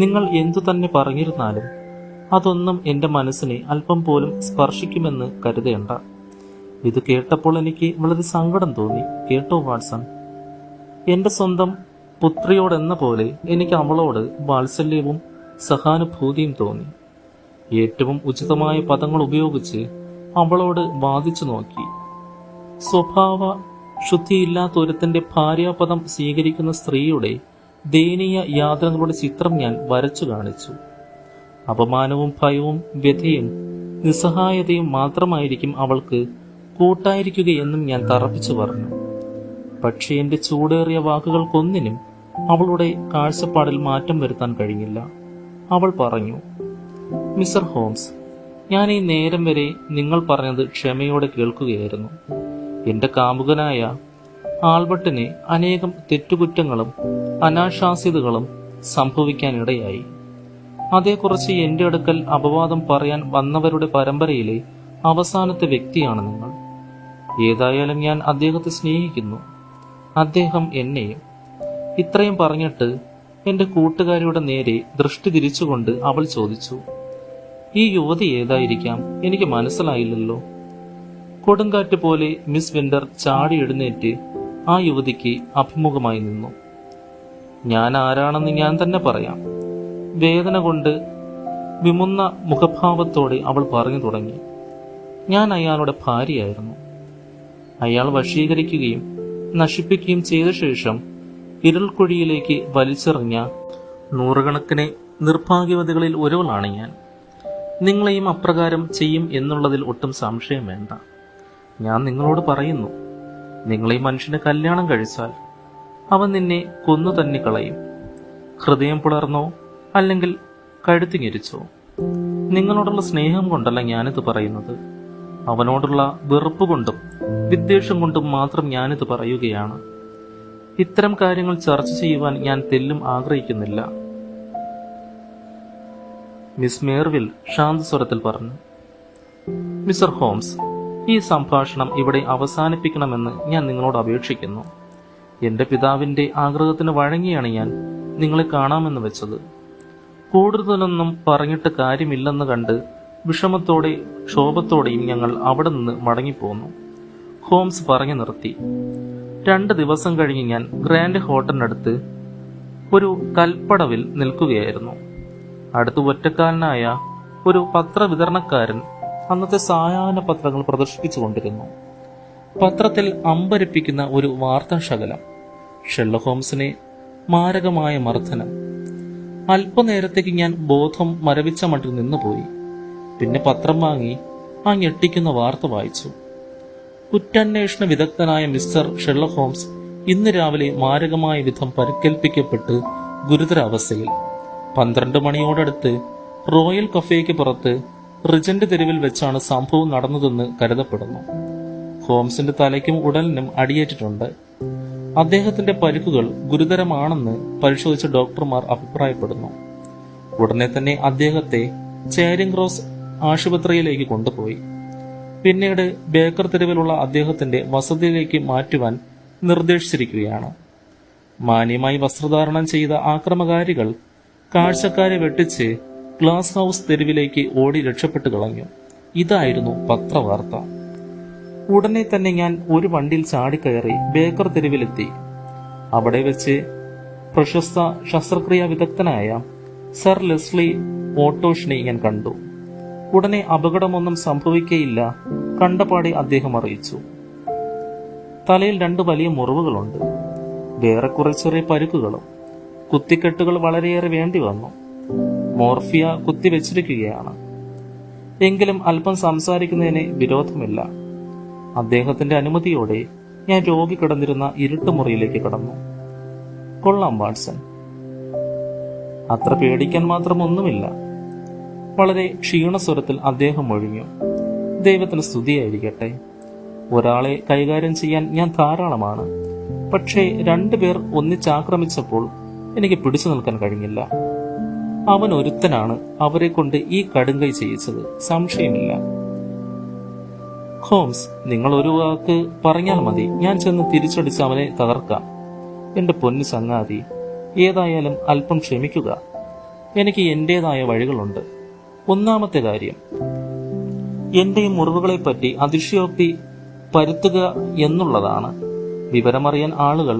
നിങ്ങൾ എന്തു തന്നെ പറഞ്ഞിരുന്നാലും അതൊന്നും എന്റെ മനസ്സിനെ അല്പം പോലും സ്പർശിക്കുമെന്ന് കരുതേണ്ട. ഇത് കേട്ടപ്പോൾ എനിക്ക് വളരെ സങ്കടം തോന്നി. കേട്ടോ വാട്സൺ, എന്റെ സ്വന്തം പുത്രിയോടെന്ന പോലെ എനിക്ക് അവളോട് വാത്സല്യവും സഹാനുഭൂതിയും തോന്നി. ഏറ്റവും ഉചിതമായ പദങ്ങൾ ഉപയോഗിച്ച് അവളോട് വാദിച്ചു നോക്കി. സ്വഭാവ ശുദ്ധിയില്ലാത്ത ഒരുത്തന്റെ ഭാര്യാപദം സ്വീകരിക്കുന്ന സ്ത്രീയുടെ ദയനീയ യാതനകളുടെ ചിത്രം ഞാൻ വരച്ചു കാണിച്ചു. അപമാനവും ഭയവും വ്യഥയും നിസ്സഹായതയും മാത്രമായിരിക്കും അവൾക്ക് കൂട്ടായിരിക്കുകയെന്നും ഞാൻ തറപ്പിച്ചു പറഞ്ഞു. പക്ഷേ എന്റെ ചൂടേറിയ വാക്കുകൾക്കൊന്നിനും അവളുടെ കാഴ്ചപ്പാടിൽ മാറ്റം വരുത്താൻ കഴിഞ്ഞില്ല. അവൾ പറഞ്ഞു, മിസ്റ്റർ ഹോംസ്, ഞാൻ ഈ നേരം വരെ നിങ്ങൾ പറഞ്ഞത് ക്ഷമയോടെ കേൾക്കുകയായിരുന്നു. എന്റെ കാമുകനായ ആൽബർട്ടിന് അനേകം തെറ്റുകുറ്റങ്ങളും അനാശാസ്യതകളും സംഭവിക്കാനിടയായി. അതേക്കുറിച്ച് എന്റെ അടുക്കൽ അപവാദം പറയാൻ വന്നവരുടെ പരമ്പരയിലെ അവസാനത്തെ വ്യക്തിയാണ് നിങ്ങൾ. ഏതായാലും ഞാൻ അദ്ദേഹത്തെ സ്നേഹിക്കുന്നു, അദ്ദേഹം എന്നെയും. ഇത്രയും പറഞ്ഞിട്ട് എന്റെ കൂട്ടുകാരിയുടെ നേരെ ദൃഷ്ടി തിരിച്ചുകൊണ്ട് അവൾ ചോദിച്ചു, ഈ യുവതി ഏതായിരിക്കാം? എനിക്ക് മനസ്സിലായില്ലല്ലോ. കൊടുങ്കാറ്റ് പോലെ മിസ് വിന്റർ ചാടി എഴുന്നേറ്റ് ആ യുവതിക്ക് അഭിമുഖമായി നിന്നു. ഞാൻ ആരാണെന്ന് ഞാൻ തന്നെ പറയാം. വേദന കൊണ്ട് വിമുന്ന മുഖഭാവത്തോടെ അവൾ പറഞ്ഞു തുടങ്ങി. ഞാൻ അയാളുടെ ഭാര്യയായിരുന്നു. അയാൾ വശീകരിക്കുകയും നശിപ്പിക്കുകയും ചെയ്ത ശേഷം ഇരുൾക്കുഴിയിലേക്ക് വലിച്ചെറിഞ്ഞ നൂറുകണക്കിന് നിർഭാഗ്യവതികളിൽ ഒരുവളാണ് ഞാൻ. നിങ്ങളെയും അപ്രകാരം ചെയ്യും എന്നുള്ളതിൽ ഒട്ടും സംശയം വേണ്ട. ഞാൻ നിങ്ങളോട് പറയുന്നു, നിങ്ങൾ ഈ മനുഷ്യനെ കല്യാണം കഴിച്ചാൽ അവൻ നിന്നെ കൊന്നു തന്നെ കളയും. ഹൃദയം പുലർന്നോ അല്ലെങ്കിൽ കഴുത്തിങ്ങിരിച്ചോ. നിങ്ങളോടുള്ള സ്നേഹം കൊണ്ടല്ല ഞാനിത് പറയുന്നത്, അവനോടുള്ള വെറുപ്പ് കൊണ്ടും വിദ്വേഷം കൊണ്ടും മാത്രം ഞാനിത് പറയുകയാണ്. ഇത്തരം കാര്യങ്ങൾ ചർച്ച ചെയ്യുവാൻ ഞാൻ തെല്ലും ആഗ്രഹിക്കുന്നില്ല, മിസ് മേർവിൽ ശാന്തസ്വരത്തിൽ പറഞ്ഞു. മിസ്റ്റർ ഹോംസ്, ഈ സംഭാഷണം ഇവിടെ അവസാനിപ്പിക്കണമെന്ന് ഞാൻ നിങ്ങളോട് അപേക്ഷിക്കുന്നു. എന്റെ പിതാവിന്റെ ആഗ്രഹത്തിന് വഴങ്ങിയാണ് ഞാൻ നിങ്ങളെ കാണാമെന്ന് വെച്ചത്. കൂടുതലൊന്നും പറഞ്ഞിട്ട് കാര്യമില്ലെന്ന് കണ്ട് വിഷമത്തോടെ ക്ഷോഭത്തോടെയും ഞങ്ങൾ അവിടെ നിന്ന് മടങ്ങിപ്പോന്നു. ഹോംസ് പറഞ്ഞു നിർത്തി. 2 ദിവസം കഴിഞ്ഞ് ഞാൻ ഗ്രാൻഡ് ഹോട്ടലിനടുത്ത് ഒരു കൽപ്പടവിൽ നിൽക്കുകയായിരുന്നു. അടുത്ത് ഒറ്റക്കാരനായ ഒരു പത്രവിതരണക്കാരൻ അന്നത്തെ സായാഹ്ന പത്രങ്ങൾ പ്രദർശിപ്പിച്ചുകൊണ്ടിരുന്നു. പത്രത്തിൽ അമ്പരപ്പിക്കുന്ന ഒരു വാർത്താശകലം: ഷെർലക് ഹോംസിനെ മാരകമായ മർദ്ദനം. അല്പനേരത്തേക്ക് ഞാൻ ബോധം മരവിച്ച മട്ടിൽ നിന്നുപോയി. പിന്നെ പത്രം വാങ്ങി ആ ഞെട്ടിക്കുന്ന വാർത്ത വായിച്ചു. കുറ്റാന്വേഷണ വിദഗ്ധനായ മിസ്റ്റർ ഷെർലക് ഹോംസ് ഇന്ന് രാവിലെ മാരകമായ വിധം പരിക്കേൽപ്പിക്കപ്പെട്ട് ഗുരുതരാവസ്ഥയിൽ. 12 മണിയോടടുത്ത് റോയൽ കഫേക്ക് പുറത്ത് റിജന്റ് തെരുവിൽ വെച്ചാണ് സംഭവം നടന്നതെന്ന് കരുതപ്പെടുന്നു. ഹോംസിന്റെ തലയ്ക്കും ഉടലിനും അടിയേറ്റിട്ടുണ്ട്. അദ്ദേഹത്തിന്റെ പരിക്കുകൾ ഗുരുതരമാണെന്ന് പരിശോധിച്ച ഡോക്ടർമാർ അഭിപ്രായപ്പെടുന്നു. ഉടനെ തന്നെ അദ്ദേഹത്തെ ചേരിംഗ് ക്രോസ് ആശുപത്രിയിലേക്ക് കൊണ്ടുപോയി. പിന്നീട് ബേക്കർ തെരുവിലുള്ള അദ്ദേഹത്തിന്റെ വസതിയിലേക്ക് മാറ്റുവാൻ നിർദ്ദേശിച്ചിരിക്കുകയാണ്. മാന്യമായി വസ്ത്രധാരണം ചെയ്ത ആക്രമകാരികൾ കാഴ്ചക്കാരെ വെട്ടിച്ച് ഗ്ലാസ് ഹൗസ് തെരുവിലേക്ക് ഓടി രക്ഷപ്പെട്ടു കളഞ്ഞു. ഇതായിരുന്നു പത്രവാർത്ത. ഉടനെ തന്നെ ഞാൻ ഒരു വണ്ടിയിൽ ചാടിക്കയറി ബേക്കർ തെരുവിലെത്തി. അവിടെ വെച്ച് പ്രശസ്ത ശസ്ത്രക്രിയാ വിദഗ്ധനായ സർ ലെസ്ലി ഓട്ടോഷിനെ ഞാൻ കണ്ടു. ഉടനെ അപകടമൊന്നും സംഭവിക്കയില്ല കണ്ടപാടെ അദ്ദേഹം അറിയിച്ചു. തലയിൽ 2 വലിയ മുറിവുകളുണ്ട്, വേറെ കുറെ ചെറിയ പരുക്കുകളും. കുത്തിക്കെട്ടുകൾ വളരെയേറെ വേണ്ടി വന്നു. മോർഫിയ കുത്തിവെച്ചിരിക്കുകയാണ്. എങ്കിലും അല്പം സംസാരിക്കുന്നതിന് വിരോധമില്ല. അദ്ദേഹത്തിന്റെ അനുമതിയോടെ ഞാൻ രോഗി കിടന്നിരുന്ന ഇരുട്ടുമുറിയിലേക്ക് കടന്നു. കൊള്ളാം വാട്സൺ, അത്ര പേടിക്കാൻ മാത്രം ഒന്നുമില്ല. വളരെ ക്ഷീണസ്വരത്തിൽ അദ്ദേഹം ഒഴിഞ്ഞു. ദൈവത്തിന് സ്തുതിയായിരിക്കട്ടെ. ഒരാളെ കൈകാര്യം ചെയ്യാൻ ഞാൻ ധാരാളമാണ്. പക്ഷേ 2 പേർ ഒന്നിച്ചാക്രമിച്ചപ്പോൾ എനിക്ക് പിടിച്ചു നിൽക്കാൻ കഴിഞ്ഞില്ല. അവൻ ഒരുത്തനാണ് അവരെ കൊണ്ട് ഈ കടുങ്കൈ ചെയ്യിച്ചത്, സംശയമില്ല. ഹോംസ്, നിങ്ങൾ ഒരു വാക്ക് പറഞ്ഞാൽ മതി, ഞാൻ ചെന്ന് തിരിച്ചടിച്ച് അവനെ തകർക്കാം. എന്റെ പൊന്നു ചങ്ങാതി, ഏതായാലും അല്പം ക്ഷമിക്കുക. എനിക്ക് എന്റേതായ വഴികളുണ്ട്. ഒന്നാമത്തെ കാര്യം, എന്റെ ഈ മുറിവുകളെപ്പറ്റി അതിശയോക്തി പരുത്തുക എന്നുള്ളതാണ്. വിവരമറിയാൻ ആളുകൾ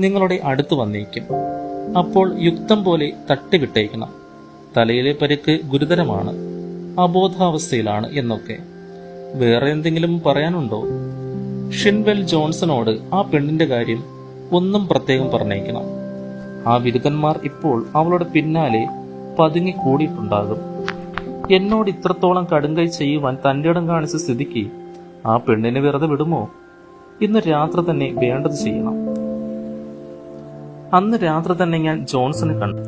നിങ്ങളുടെ അടുത്ത് വന്നേക്കും. അപ്പോൾ യുക്തം പോലെ തട്ടിവിട്ടേക്കണം. തലയിലെ പരിക്ക് ഗുരുതരമാണ്, അബോധാവസ്ഥയിലാണ് എന്നൊക്കെ. വേറെ എന്തെങ്കിലും പറയാനുണ്ടോ? ഷിൻവെൽ ജോൺസണോട് ആ പെണ്ണിന്റെ കാര്യം ഒന്നും പ്രത്യേകം പറഞ്ഞേക്കണം. ആ വിരുദ്ധന്മാർ ഇപ്പോൾ അവളുടെ പിന്നാലെ പതുങ്ങി കൂടിയിട്ടുണ്ടാകും. എന്നോട് ഇത്രത്തോളം കടുങ്കൈ ചെയ്യുവാൻ തന്റെ ഇടം കാണിച്ച സ്ഥിതിക്ക് ആ പെണ്ണിനെ വെറുതെ വിടുമോ? ഇന്ന് രാത്രി തന്നെ വേണ്ടത് ചെയ്യണം. അന്ന് രാത്രി തന്നെ ഞാൻ ജോൺസനെ കണ്ടു.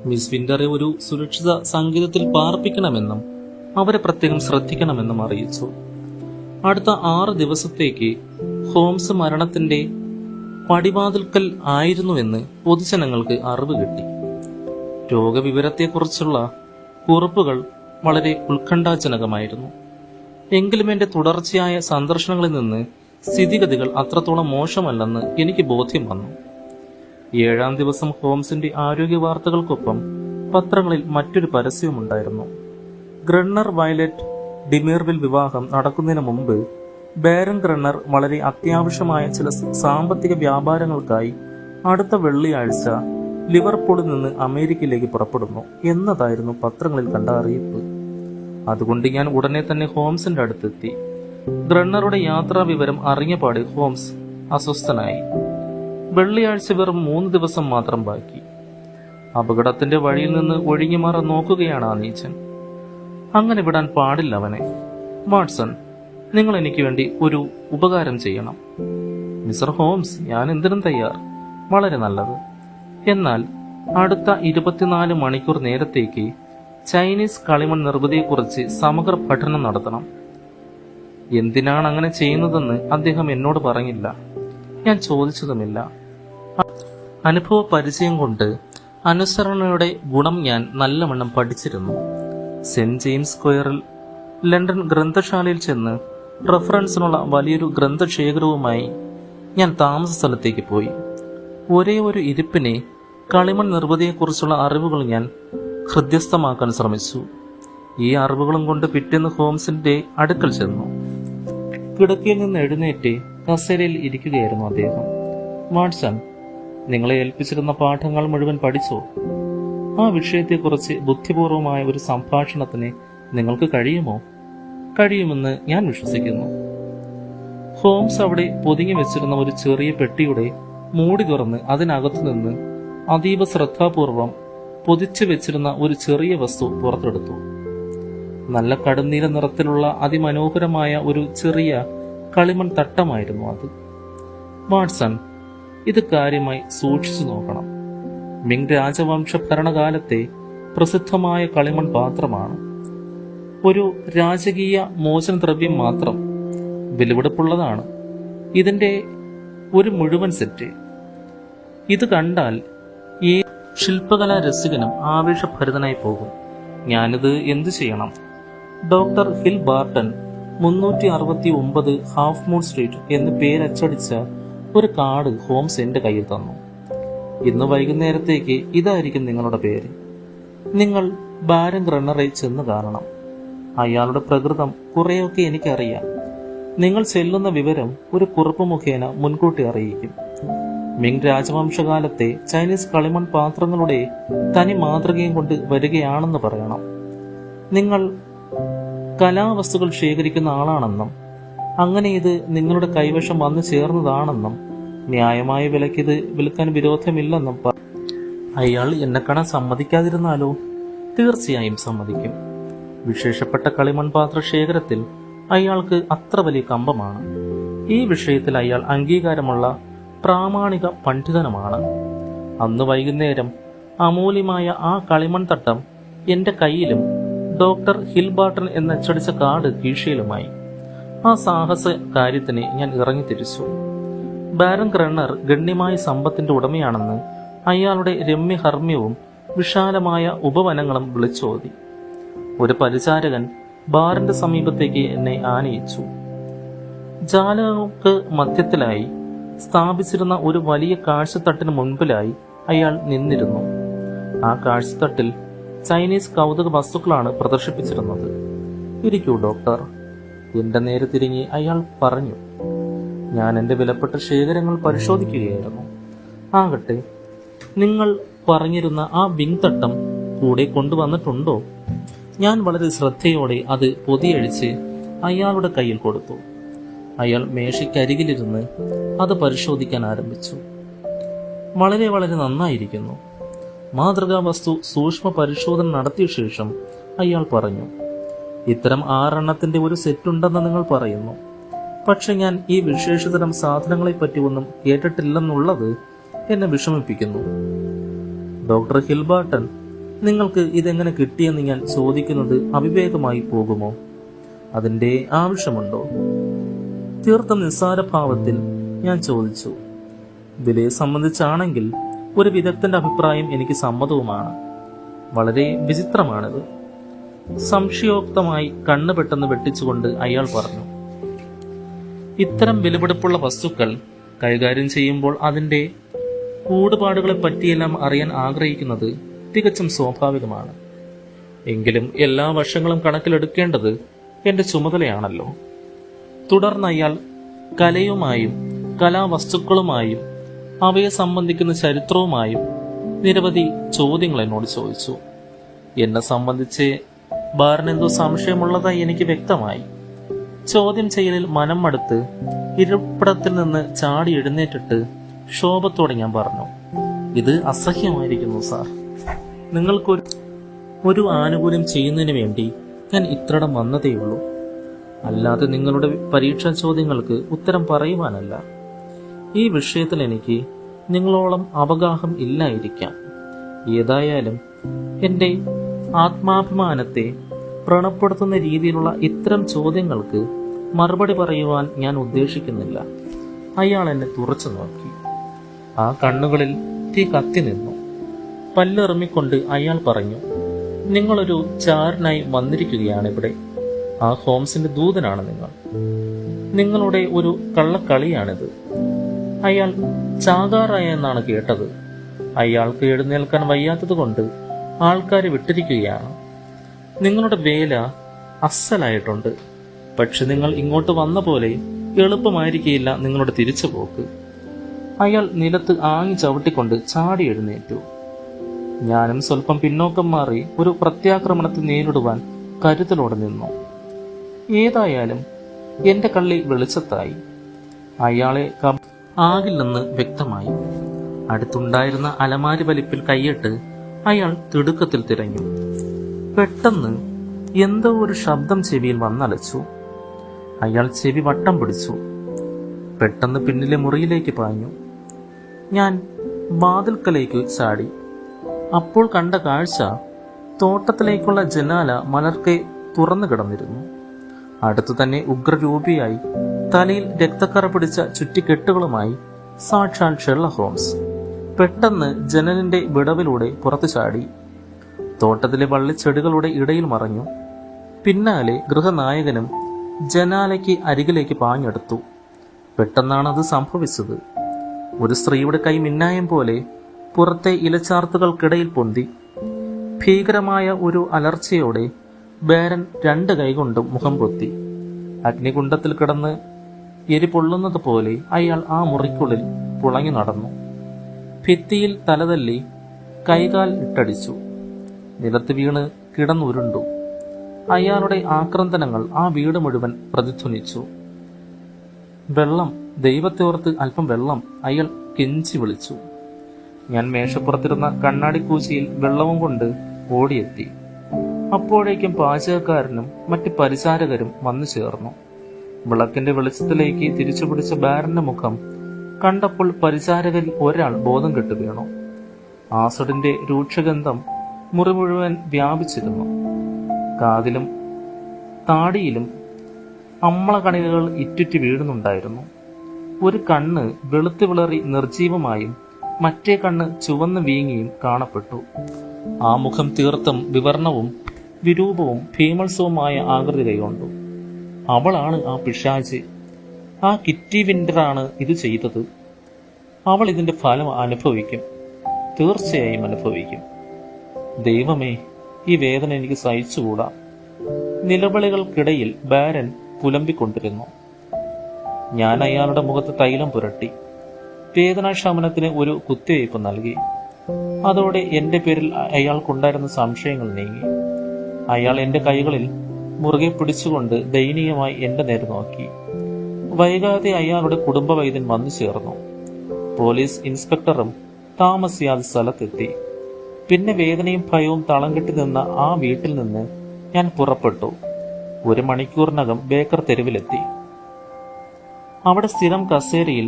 മിസ് വിന്ററെ ഒരു സുരക്ഷിത സംഗീതത്തിൽ പാർപ്പിക്കണമെന്നും അവരെ പ്രത്യേകം ശ്രദ്ധിക്കണമെന്നും അറിയിച്ചു. അടുത്ത 6 ദിവസത്തേക്ക് ഹോംസ് മരണത്തിന്റെ പടിവാതിൽക്കൽ ആയിരുന്നുവെന്ന് പൊതുജനങ്ങൾക്ക് അറിവ് കിട്ടി. രോഗവിവരത്തെക്കുറിച്ചുള്ള കുറിപ്പുകൾ വളരെ ഉത്കണ്ഠാജനകമായിരുന്നു. എങ്കിലും എന്റെ തുടർച്ചയായ സന്ദർശനങ്ങളിൽ നിന്ന് സ്ഥിതിഗതികൾ അത്രത്തോളം മോശമല്ലെന്ന് എനിക്ക് ബോധ്യം വന്നു. 7-ാം ദിവസം ഹോംസിന്റെ ആരോഗ്യ വാർത്തകൾക്കൊപ്പം പത്രങ്ങളിൽ മറ്റൊരു പരസ്യമുണ്ടായിരുന്നു. ഗ്രണ്ണർ വയലറ്റ് ഡിമീർവിൽ വിവാഹം നടക്കുന്നതിന് മുമ്പ് ബാരൻ ഗ്രണ്ണർ വളരെ അത്യാവശ്യമായ ചില സാമ്പത്തിക വ്യാപാരങ്ങൾക്കായി അടുത്ത വെള്ളിയാഴ്ച ലിവർപൂളിൽ നിന്ന് അമേരിക്കയിലേക്ക് പുറപ്പെടുന്നു എന്നതായിരുന്നു പത്രങ്ങളിൽ കണ്ട അറിയിപ്പ്. അതുകൊണ്ട് ഞാൻ ഉടനെ തന്നെ ഹോംസിന്റെ അടുത്തെത്തി. ഗ്രണ്ണറുടെ യാത്രാ വിവരം അറിഞ്ഞപാട് ഹോംസ് അസ്വസ്ഥനായി. വെള്ളിയാഴ്ച വെറും 3 ദിവസം മാത്രം ബാക്കി. അപകടത്തിന്റെ വഴിയിൽ നിന്ന് ഒഴിഞ്ഞു മാറാൻ നോക്കുകയാണ് ആ നീച്ചൻ. അങ്ങനെ വിടാൻ പാടില്ല അവനെ. വാട്സൺ, നിങ്ങൾ എനിക്ക് വേണ്ടി ഒരു ഉപകാരം ചെയ്യണം. മിസ്റ്റർ ഹോംസ്, ഞാൻ എന്തിനും തയ്യാർ. വളരെ നല്ലത്. എന്നാൽ അടുത്ത 24 മണിക്കൂർ നേരത്തേക്ക് ചൈനീസ് കളിമൺ നിർമ്മിതിയെക്കുറിച്ച് സമഗ്ര പഠനം നടത്തണം. എന്തിനാണ് അങ്ങനെ ചെയ്യുന്നതെന്ന് അദ്ദേഹം എന്നോട് പറഞ്ഞില്ല. ഞാൻ ചോദിച്ചതുമില്ല. അനുഭവ പരിചയം കൊണ്ട് അനുസരണയുടെ ഗുണം ഞാൻ നല്ലവണ്ണം പഠിച്ചിരുന്നു. സെന്റ് ജെയിംസ് സ്ക്വയറിൽ ലണ്ടൻ ഗ്രന്ഥശാലയിൽ ചെന്ന് റെഫറൻസിനുള്ള വലിയൊരു ഗ്രന്ഥശേഖരവുമായി ഞാൻ താമസ സ്ഥലത്തേക്ക് പോയി. ഒരേ ഒരു ഇരിപ്പിനെ കളിമൺ നിർമ്മിതിയെക്കുറിച്ചുള്ള അറിവുകൾ ഞാൻ ഹൃദ്യസ്ഥമാക്കാൻ ശ്രമിച്ചു. ഈ അറിവുകളും കൊണ്ട് പിറ്റേന്ന് ഹോംസിന്റെ അടുക്കൽ ചെന്നു. കിടക്കയിൽ നിന്ന് എഴുന്നേറ്റ് കസേരയിൽ ഇരിക്കുകയായിരുന്നു അദ്ദേഹം. വാട്സൺ, നിങ്ങളെ ഏൽപ്പിച്ചിരുന്ന പാഠങ്ങൾ മുഴുവൻ പഠിച്ചോ? ആ വിഷയത്തെക്കുറിച്ച് ബുദ്ധിപൂർവമായ ഒരു സംഭാഷണത്തിന് നിങ്ങൾക്ക് കഴിയുമോ? കഴിയുമെന്ന് ഞാൻ വിശ്വസിക്കുന്നു. ഹോംസ് അവിടെ പൊതിഞ്ഞു വെച്ചിരുന്ന ഒരു ചെറിയ പെട്ടിയുടെ മൂടി തുറന്ന് അതിനകത്തു നിന്ന് അതീവ ശ്രദ്ധാപൂർവം പൊതിച്ചു വെച്ചിരുന്ന ഒരു ചെറിയ വസ്തു പുറത്തെടുത്തു. നല്ല കടുന്നീല നിറത്തിലുള്ള അതിമനോഹരമായ ഒരു ചെറിയ കളിമൺ തട്ടമായിരുന്നു അത്. വാട്സൺ, ഇത് കാര്യമായി സൂക്ഷിച്ചു നോക്കണം. മിങ് രാജവംശ ഭരണകാലത്തെ പ്രസിദ്ധമായ കളിമൺ പാത്രമാണ്. ഒരു രാജകീയ മോചനദ്രവ്യം മാത്രം. വിലപിടിപ്പുള്ളതാണ്. ഇതിന്റെ ഒരു മുഴുവൻ സെറ്റ്. ഇത് കണ്ടാൽ ഈ ശില്പകലാ രസികനും ആവേശഭരിതനായി പോകും. ഞാനിത് എന്തു ചെയ്യണം? Doctor hill Barton 369 half moon street എന്ന് പേരച്ചടിച്ച ഒരു കാർഡ് ഹോംസ് എന്റെ കയ്യിൽ തന്നു. ഇന്ന് വൈകുന്നേരത്തേക്ക് ഇതായിരിക്കും നിങ്ങളുടെ പേര്. നിങ്ങൾ ബാരൻ റണ്ണറെ ചെന്ന് കാണണം. അയാളുടെ പ്രകൃതം കുറെയൊക്കെ എനിക്കറിയാം. നിങ്ങൾ ചെല്ലുന്ന വിവരം ഒരു കുറിപ്പ് മുഖേന മുൻകൂട്ടി അറിയിക്കും. മിങ് രാജവംശകാലത്തെ ചൈനീസ് കളിമൺ പാത്രങ്ങളുടെ തനി മാതൃകയും കൊണ്ട് വരികയാണെന്ന് പറയണം. നിങ്ങൾ കലാവസ്തുക്കൾ ശേഖരിക്കുന്ന ആളാണെന്നും അങ്ങനെ ഇത് നിങ്ങളുടെ കൈവശം വന്നു ചേർന്നതാണെന്നും ന്യായമായ വിലയ്ക്ക് ഇത് വിൽക്കാൻ വിരോധമില്ലെന്നും അയാൾ എന്നെ കാണാൻ സമ്മതിക്കാതിരുന്നാലോ? തീർച്ചയായും സമ്മതിക്കും. വിശേഷപ്പെട്ട കളിമൺ പാത്ര ശേഖരത്തിൽ അയാൾക്ക് അത്ര വലിയ കമ്പമാണ്. ഈ വിഷയത്തിൽ അയാൾ അംഗീകാരമുള്ള പ്രാമാണിക പണ്ഡിതനുമാണ്. അന്ന് വൈകുന്നേരം അമൂല്യമായ ആ കളിമൺ തട്ടം എന്റെ കയ്യിലും ഡോക്ടർ ഹിൽബാർട്ടൺ എന്നച്ചടിച്ച കാർഡ് കീഴ്ശയിലുമായി. ആ സാഹസ കാര്യത്തിന് ഞാൻ ഇറങ്ങിത്തിരിച്ചു. ബാരൻ ക്രണ്ണർ ഗണ്യമായ സമ്പത്തിന്റെ ഉടമയാണെന്ന് അയാളുടെ രമ്യഹർമ്മ്യവും വിശാലമായ ഉപവനങ്ങളും വിളിച്ചോതി. ഒരു പരിചാരകൻ ബാറിന്റെ സമീപത്തേക്ക് എന്നെ ആനയിച്ചു. ജാലകൾക്ക് മധ്യത്തിലായി സ്ഥാപിച്ചിരുന്ന ഒരു വലിയ കാഴ്ചത്തട്ടിന് മുൻപിലായി അയാൾ നിന്നിരുന്നു. ആ കാഴ്ചത്തട്ടിൽ ചൈനീസ് കൗതുക വസ്തുക്കളാണ് പ്രദർശിപ്പിച്ചിരുന്നത്. ഇരിക്കൂ ഡോക്ടർ, എന്റെ നേരെ തിരിഞ്ഞ് അയാൾ പറഞ്ഞു. ഞാൻ എന്റെ വിലപ്പെട്ട ശേഖരങ്ങൾ പരിശോധിക്കുകയായിരുന്നു. ആകട്ടെ, നിങ്ങൾ പറഞ്ഞിരുന്ന ആ വിങ് തട്ടം കൂടെ കൊണ്ടുവന്നിട്ടുണ്ടോ? ഞാൻ വളരെ ശ്രദ്ധയോടെ അത് പൊതിയഴിച്ച് അയാളുടെ കയ്യിൽ കൊടുത്തു. അയാൾ മേശയ്ക്കരികിലിരുന്ന് അത് പരിശോധിക്കാൻ ആരംഭിച്ചു. വളരെ വളരെ നന്നായിരിക്കുന്നു. മാതൃകാ വസ്തു സൂക്ഷ്മ പരിശോധന നടത്തിയ ശേഷം അയാൾ പറഞ്ഞു, ഇത്തരം 6 എണ്ണത്തിന്റെ ഒരു സെറ്റുണ്ടെന്ന് നിങ്ങൾ പറയുന്നു. പക്ഷെ ഞാൻ ഈ വിശേഷതരം സാധനങ്ങളെ പറ്റി ഒന്നും കേട്ടിട്ടില്ലെന്നുള്ളത് എന്നെ വിഷമിപ്പിക്കുന്നു. ഡോക്ടർ ഹിൽബാർട്ടൺ, നിങ്ങൾക്ക് ഇതെങ്ങനെ കിട്ടിയെന്ന് ഞാൻ ചോദിക്കുന്നത് അവിവേകമായി പോകുമോ? അതിന്റെ ആവശ്യമുണ്ടോ? തീർത്തും നിസ്സാരഭാവത്തിൽ ഞാൻ ചോദിച്ചു. വിലയെ സംബന്ധിച്ചാണെങ്കിൽ ഒരു വിദഗ്ധന്റെ അഭിപ്രായം എനിക്ക് സമ്മതവുമാണ്. വളരെ വിചിത്രമാണിത്. സംശയോക്തമായി കണ്ണ് പെട്ടെന്ന് വെട്ടിച്ചുകൊണ്ട് അയാൾ പറഞ്ഞു, ഇത്തരം വിലപിടിപ്പുള്ള വസ്തുക്കൾ കൈകാര്യം ചെയ്യുമ്പോൾ അതിന്റെ കൂടുപാടുകളെ പറ്റിയെല്ലാം അറിയാൻ ആഗ്രഹിക്കുന്നത് തികച്ചും സ്വാഭാവികമാണ്. എങ്കിലും എല്ലാ വശങ്ങളും കണക്കിലെടുക്കേണ്ടത് എന്റെ ചുമതലയാണല്ലോ. തുടർന്ന് അയാൾ കലയുമായും കലാവസ്തുക്കളുമായും അവയെ സംബന്ധിക്കുന്ന ചരിത്രവുമായും നിരവധി ചോദ്യങ്ങൾ എന്നോട് ചോദിച്ചു. എന്നെ സംബന്ധിച്ച് ബാറിനെന്തോ സംശയമുള്ളതായി എനിക്ക് വ്യക്തമായി. ചോദ്യം ചെയ്യലിൽ മനം മടുത്ത് ഇരിപ്പിടത്തിൽ നിന്ന് ചാടി എഴുന്നേറ്റിട്ട് ക്ഷോഭത്തോടെ ഞാൻ പറഞ്ഞു, ഇത് അസഹ്യമായിരിക്കുന്നു സാർ. നിങ്ങൾക്കൊരു ആനുകൂല്യം ചെയ്യുന്നതിന് വേണ്ടി ഞാൻ ഇത്രടം വന്നതേയുള്ളൂ. അല്ലാതെ നിങ്ങളുടെ പരീക്ഷാ ചോദ്യങ്ങൾക്ക് ഉത്തരം പറയുവാനല്ല. ഈ വിഷയത്തിൽ എനിക്ക് നിങ്ങളോളം അവഗാഹം ഇല്ലായിരിക്കാം. ഏതായാലും എന്റെ ആത്മാഭിമാനത്തെ വ്രണപ്പെടുത്തുന്ന രീതിയിലുള്ള ഇത്തരം ചോദ്യങ്ങൾക്ക് മറുപടി പറയുവാൻ ഞാൻ ഉദ്ദേശിക്കുന്നില്ല. അയാൾ എന്നെ തുറച്ചു നോക്കി. ആ കണ്ണുകളിൽ തീ കത്തി നിന്നു. പല്ലെറുമിക്കൊണ്ട് അയാൾ പറഞ്ഞു, നിങ്ങളൊരു ചാരനായി വന്നിരിക്കുകയാണ് ഇവിടെ. ആ ഹോംസിന്റെ ദൂതനാണ് നിങ്ങൾ. നിങ്ങളുടെ ഒരു കള്ളക്കളിയാണിത്. അയാൾ ചാകാറായെന്നാണ് കേട്ടത്. അയാൾക്ക് എഴുന്നേൽക്കാൻ വയ്യാത്തത് കൊണ്ട് ആൾക്കാരെ വിട്ടിരിക്കുകയാണ്. നിങ്ങളുടെ വേല അസ്സലായിട്ടുണ്ട്. പക്ഷെ നിങ്ങൾ ഇങ്ങോട്ട് വന്ന പോലെ എളുപ്പമായിരിക്കില്ല നിങ്ങളുടെ തിരിച്ചുപോക്ക്. അയാൾ നിലത്ത് ആങ്ങി ചവിട്ടിക്കൊണ്ട് ചാടി എഴുന്നേറ്റു. ഞാനും സ്വല്പം പിന്നോക്കം മാറി ഒരു പ്രത്യാക്രമണത്തെ നേരിടുവാൻ കരുതലോടെ നിന്നു. ഏതായാലും എന്റെ കള്ളി വെളിച്ചത്തായി. അയാളെ ആകില്ലെന്ന് വ്യക്തമായി. അടുത്തുണ്ടായിരുന്ന അലമാരി വലിപ്പിൽ കൈയിട്ട് അയാൾ തിടുക്കത്തിൽ തിരഞ്ഞു. പെട്ടെന്ന് എന്തോ ഒരു ശബ്ദം ചെവിയിൽ വന്നലച്ചു. അയാൾ ചെവി വട്ടം പിടിച്ചു. പെട്ടെന്ന് പിന്നിലെ മുറിയിലേക്ക് പാഞ്ഞു. ഞാൻ വാതിൽക്കലേക്ക് ചാടി. അപ്പോൾ കണ്ട കാഴ്ച, തോട്ടത്തിലേക്കുള്ള ജനാല മലർക്കെ തുറന്നു കിടന്നിരുന്നു. അടുത്തു തന്നെ ഉഗ്രരൂപിയായി തലയിൽ രക്തക്കറ പിടിച്ച ചുറ്റിക്കെട്ടുകളുമായി സാക്ഷാൽ ഷെർലക് ഹോംസ് പെട്ടെന്ന് ജനലിന്റെ വിടവിലൂടെ പുറത്തു ചാടി. തോട്ടത്തിലെ വള്ളിച്ചെടികളുടെ ഇടയിൽ മറഞ്ഞു. പിന്നാലെ ഗൃഹനായകനും ജനാലയ്ക്ക് അരികിലേക്ക് പാഞ്ഞെടുത്തു. പെട്ടെന്നാണ് അത് സംഭവിച്ചത്. ഒരു സ്ത്രീയുടെ കൈ മിന്നായം പോലെ പുറത്തെ ഇലച്ചാർത്തുകൾക്കിടയിൽ പൊന്തി. ഭീകരമായ ഒരു അലർച്ചയോടെ ബാരൻ 2 കൈകൊണ്ടും മുഖം പൊത്തി. അഗ്നികുണ്ഡത്തിൽ കിടന്ന് എരിപൊള്ളുന്നത് പോലെ അയാൾ ആ മുറിക്കുള്ളിൽ പുളങ്ങി നടന്നു. ഭിത്തിയിൽ തലതല്ലി കൈകാൽ ഇട്ടടിച്ചു. നിലത്ത് വീണ് കിടന്നുരുണ്ടു. അയാളുടെ ആക്രന്ദനങ്ങൾ ആ വീട് മുഴുവൻ പ്രതിധ്വനിച്ചു. വെള്ളം, ദൈവത്തെ ഓർത്ത് അല്പം വെള്ളം, അയാൾ കെഞ്ചി വിളിച്ചു. ഞാൻ മേശപ്പുറത്തിരുന്ന കണ്ണാടിക്കൂശിയിൽ വെള്ളവും കൊണ്ട് ഓടിയെത്തി. അപ്പോഴേക്കും പാചകക്കാരനും മറ്റ് പരിചാരകരും വന്നു ചേർന്നു. വിളക്കിന്റെ വെളിച്ചത്തിലേക്ക് തിരിച്ചുപിടിച്ച ബാരന്റെ മുഖം കണ്ടപ്പോൾ പരിചാരകരിൽ ഒരാൾ ബോധം കെട്ടു വീണു. ആസിഡിന്റെ രൂക്ഷഗന്ധം മുറി മുഴുവൻ വ്യാപിച്ചിരുന്നു. കാതിലും താടിയിലും അമ്ലകണികകൾ ഇറ്റുറ്റി വീഴുന്നുണ്ടായിരുന്നു. ഒരു കണ്ണ് വെളുത്തു വിളറി നിർജീവമായും മറ്റേ കണ്ണ് ചുവന്ന് വീങ്ങിയും കാണപ്പെട്ടു. ആ മുഖം തീർത്തും വിവർണവും വിരൂപവും ഭീമത്സവുമായ ആകൃതി കൈകൊണ്ടു. അവളാണ് ആ പിശാച്. ആ കിറ്റി വിന്ററാണ് ഇത് ചെയ്തത്. അവൾ ഇതിന്റെ ഫലം അനുഭവിക്കും, തീർച്ചയായും അനുഭവിക്കും. ദൈവമേ, ഈ വേദന എനിക്ക് സഹിച്ചുകൂടാ. നിലവിളികൾക്കിടയിൽ ബാരൻ പുലമ്പിക്കൊണ്ടിരുന്നു. ഞാൻ അയാളുടെ മുഖത്ത് തൈലം പുരട്ടി. വേദനാശമനത്തിന് ഒരു കുത്തിവയ്പ് നൽകി. അതോടെ എന്റെ പേരിൽ അയാൾക്കുണ്ടായിരുന്ന സംശയങ്ങൾ നീങ്ങി. അയാൾ എന്റെ കൈകളിൽ മുറുകെ പിടിച്ചുകൊണ്ട് ദയനീയമായി എന്റെ നേരെ നോക്കി. വൈകാതെ അയാളുടെ കുടുംബ വൈദ്യൻ വന്നു ചേർന്നു. പോലീസ് ഇൻസ്പെക്ടറും താമസിയാതെ സ്ഥലത്തെത്തി. പിന്നെ വേദനയും ഭയവും തളം കെട്ടി നിന്ന ആ വീട്ടിൽ നിന്ന് ഞാൻ പുറപ്പെട്ടു. 1 മണിക്കൂറിനകം ബേക്കർ തെരുവിലെത്തി. അവിടെ സ്ഥിരം കസേരയിൽ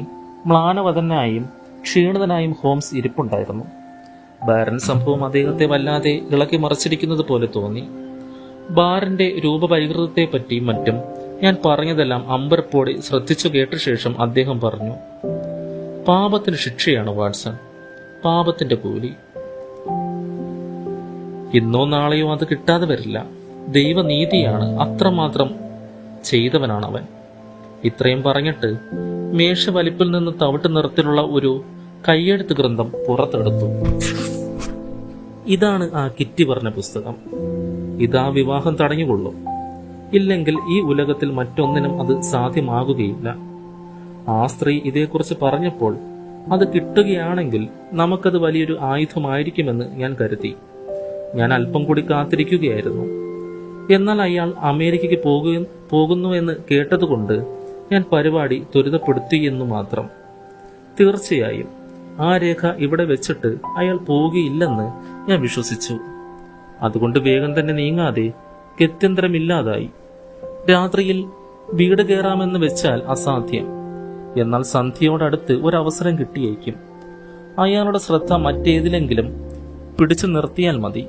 മ്ലാനവദനായും ക്ഷീണിതനായും ഹോംസ് ഇരിപ്പുണ്ടായിരുന്നു. ബാരൻ സംഭവം അദ്ദേഹത്തെ വല്ലാതെ ഇളക്കി മറിച്ചിരിക്കുന്നത് പോലെ തോന്നി. ബാരന്റെ രൂപവൈകൃതത്തെപ്പറ്റി മറ്റും ഞാൻ പറഞ്ഞതെല്ലാം അമ്പരപ്പോടെ ശ്രദ്ധിച്ചു കേട്ട ശേഷം അദ്ദേഹം പറഞ്ഞു, പാപത്തിന് ശിക്ഷയാണ് വാട്സൺ, പാപത്തിന്റെ കൂലി. ഇന്നോ നാളെയോ അത് കിട്ടാതെ വരില്ല. ദൈവനീതിയാണ്, അത്രമാത്രം ചെയ്തവനാണവൻ. ഇത്രയും പറഞ്ഞിട്ട് മേശ വലിപ്പിൽ നിന്ന് തവിട്ട് നിറത്തിലുള്ള ഒരു കയ്യെഴുത്ത് ഗ്രന്ഥം പുറത്തെടുത്തു. ഇതാണ് ആ കിറ്റി പറഞ്ഞ പുസ്തകം. ഇതാ വിവാഹം തടഞ്ഞുകൊള്ളും. ഇല്ലെങ്കിൽ ഈ ഉലകത്തിൽ മറ്റൊന്നിനും അത് സാധ്യമാകുകയില്ല. ആ സ്ത്രീ ഇതേക്കുറിച്ച് പറഞ്ഞപ്പോൾ അത് കിട്ടുകയാണെങ്കിൽ നമുക്കത് വലിയൊരു ആയുധമായിരിക്കുമെന്ന് ഞാൻ കരുതി. ഞാൻ അല്പം കൂടി കാത്തിരിക്കുകയായിരുന്നു. എന്നാൽ അയാൾ അമേരിക്കയ്ക്ക് പോകുന്നുവെന്ന് കേട്ടതുകൊണ്ട് ഞാൻ പരിപാടി ത്വരിതപ്പെടുത്തിയെന്നു മാത്രം. തീർച്ചയായും ആ രേഖ ഇവിടെ വെച്ചിട്ട് അയാൾ പോവുകയില്ലെന്ന് ഞാൻ വിശ്വസിച്ചു. അതുകൊണ്ട് വേഗം തന്നെ നീങ്ങാതെ ഗത്യന്തരമില്ലാതായി. രാത്രിയിൽ വീട് കയറാമെന്ന് വെച്ചാൽ അസാധ്യം. എന്നാൽ സന്ധ്യയോടടുത്ത് ഒരവസരം കിട്ടിയേക്കും. അയാളുടെ ശ്രദ്ധ മറ്റേതിലെങ്കിലും പിടിച്ചു നിർത്തിയാൽ മതി.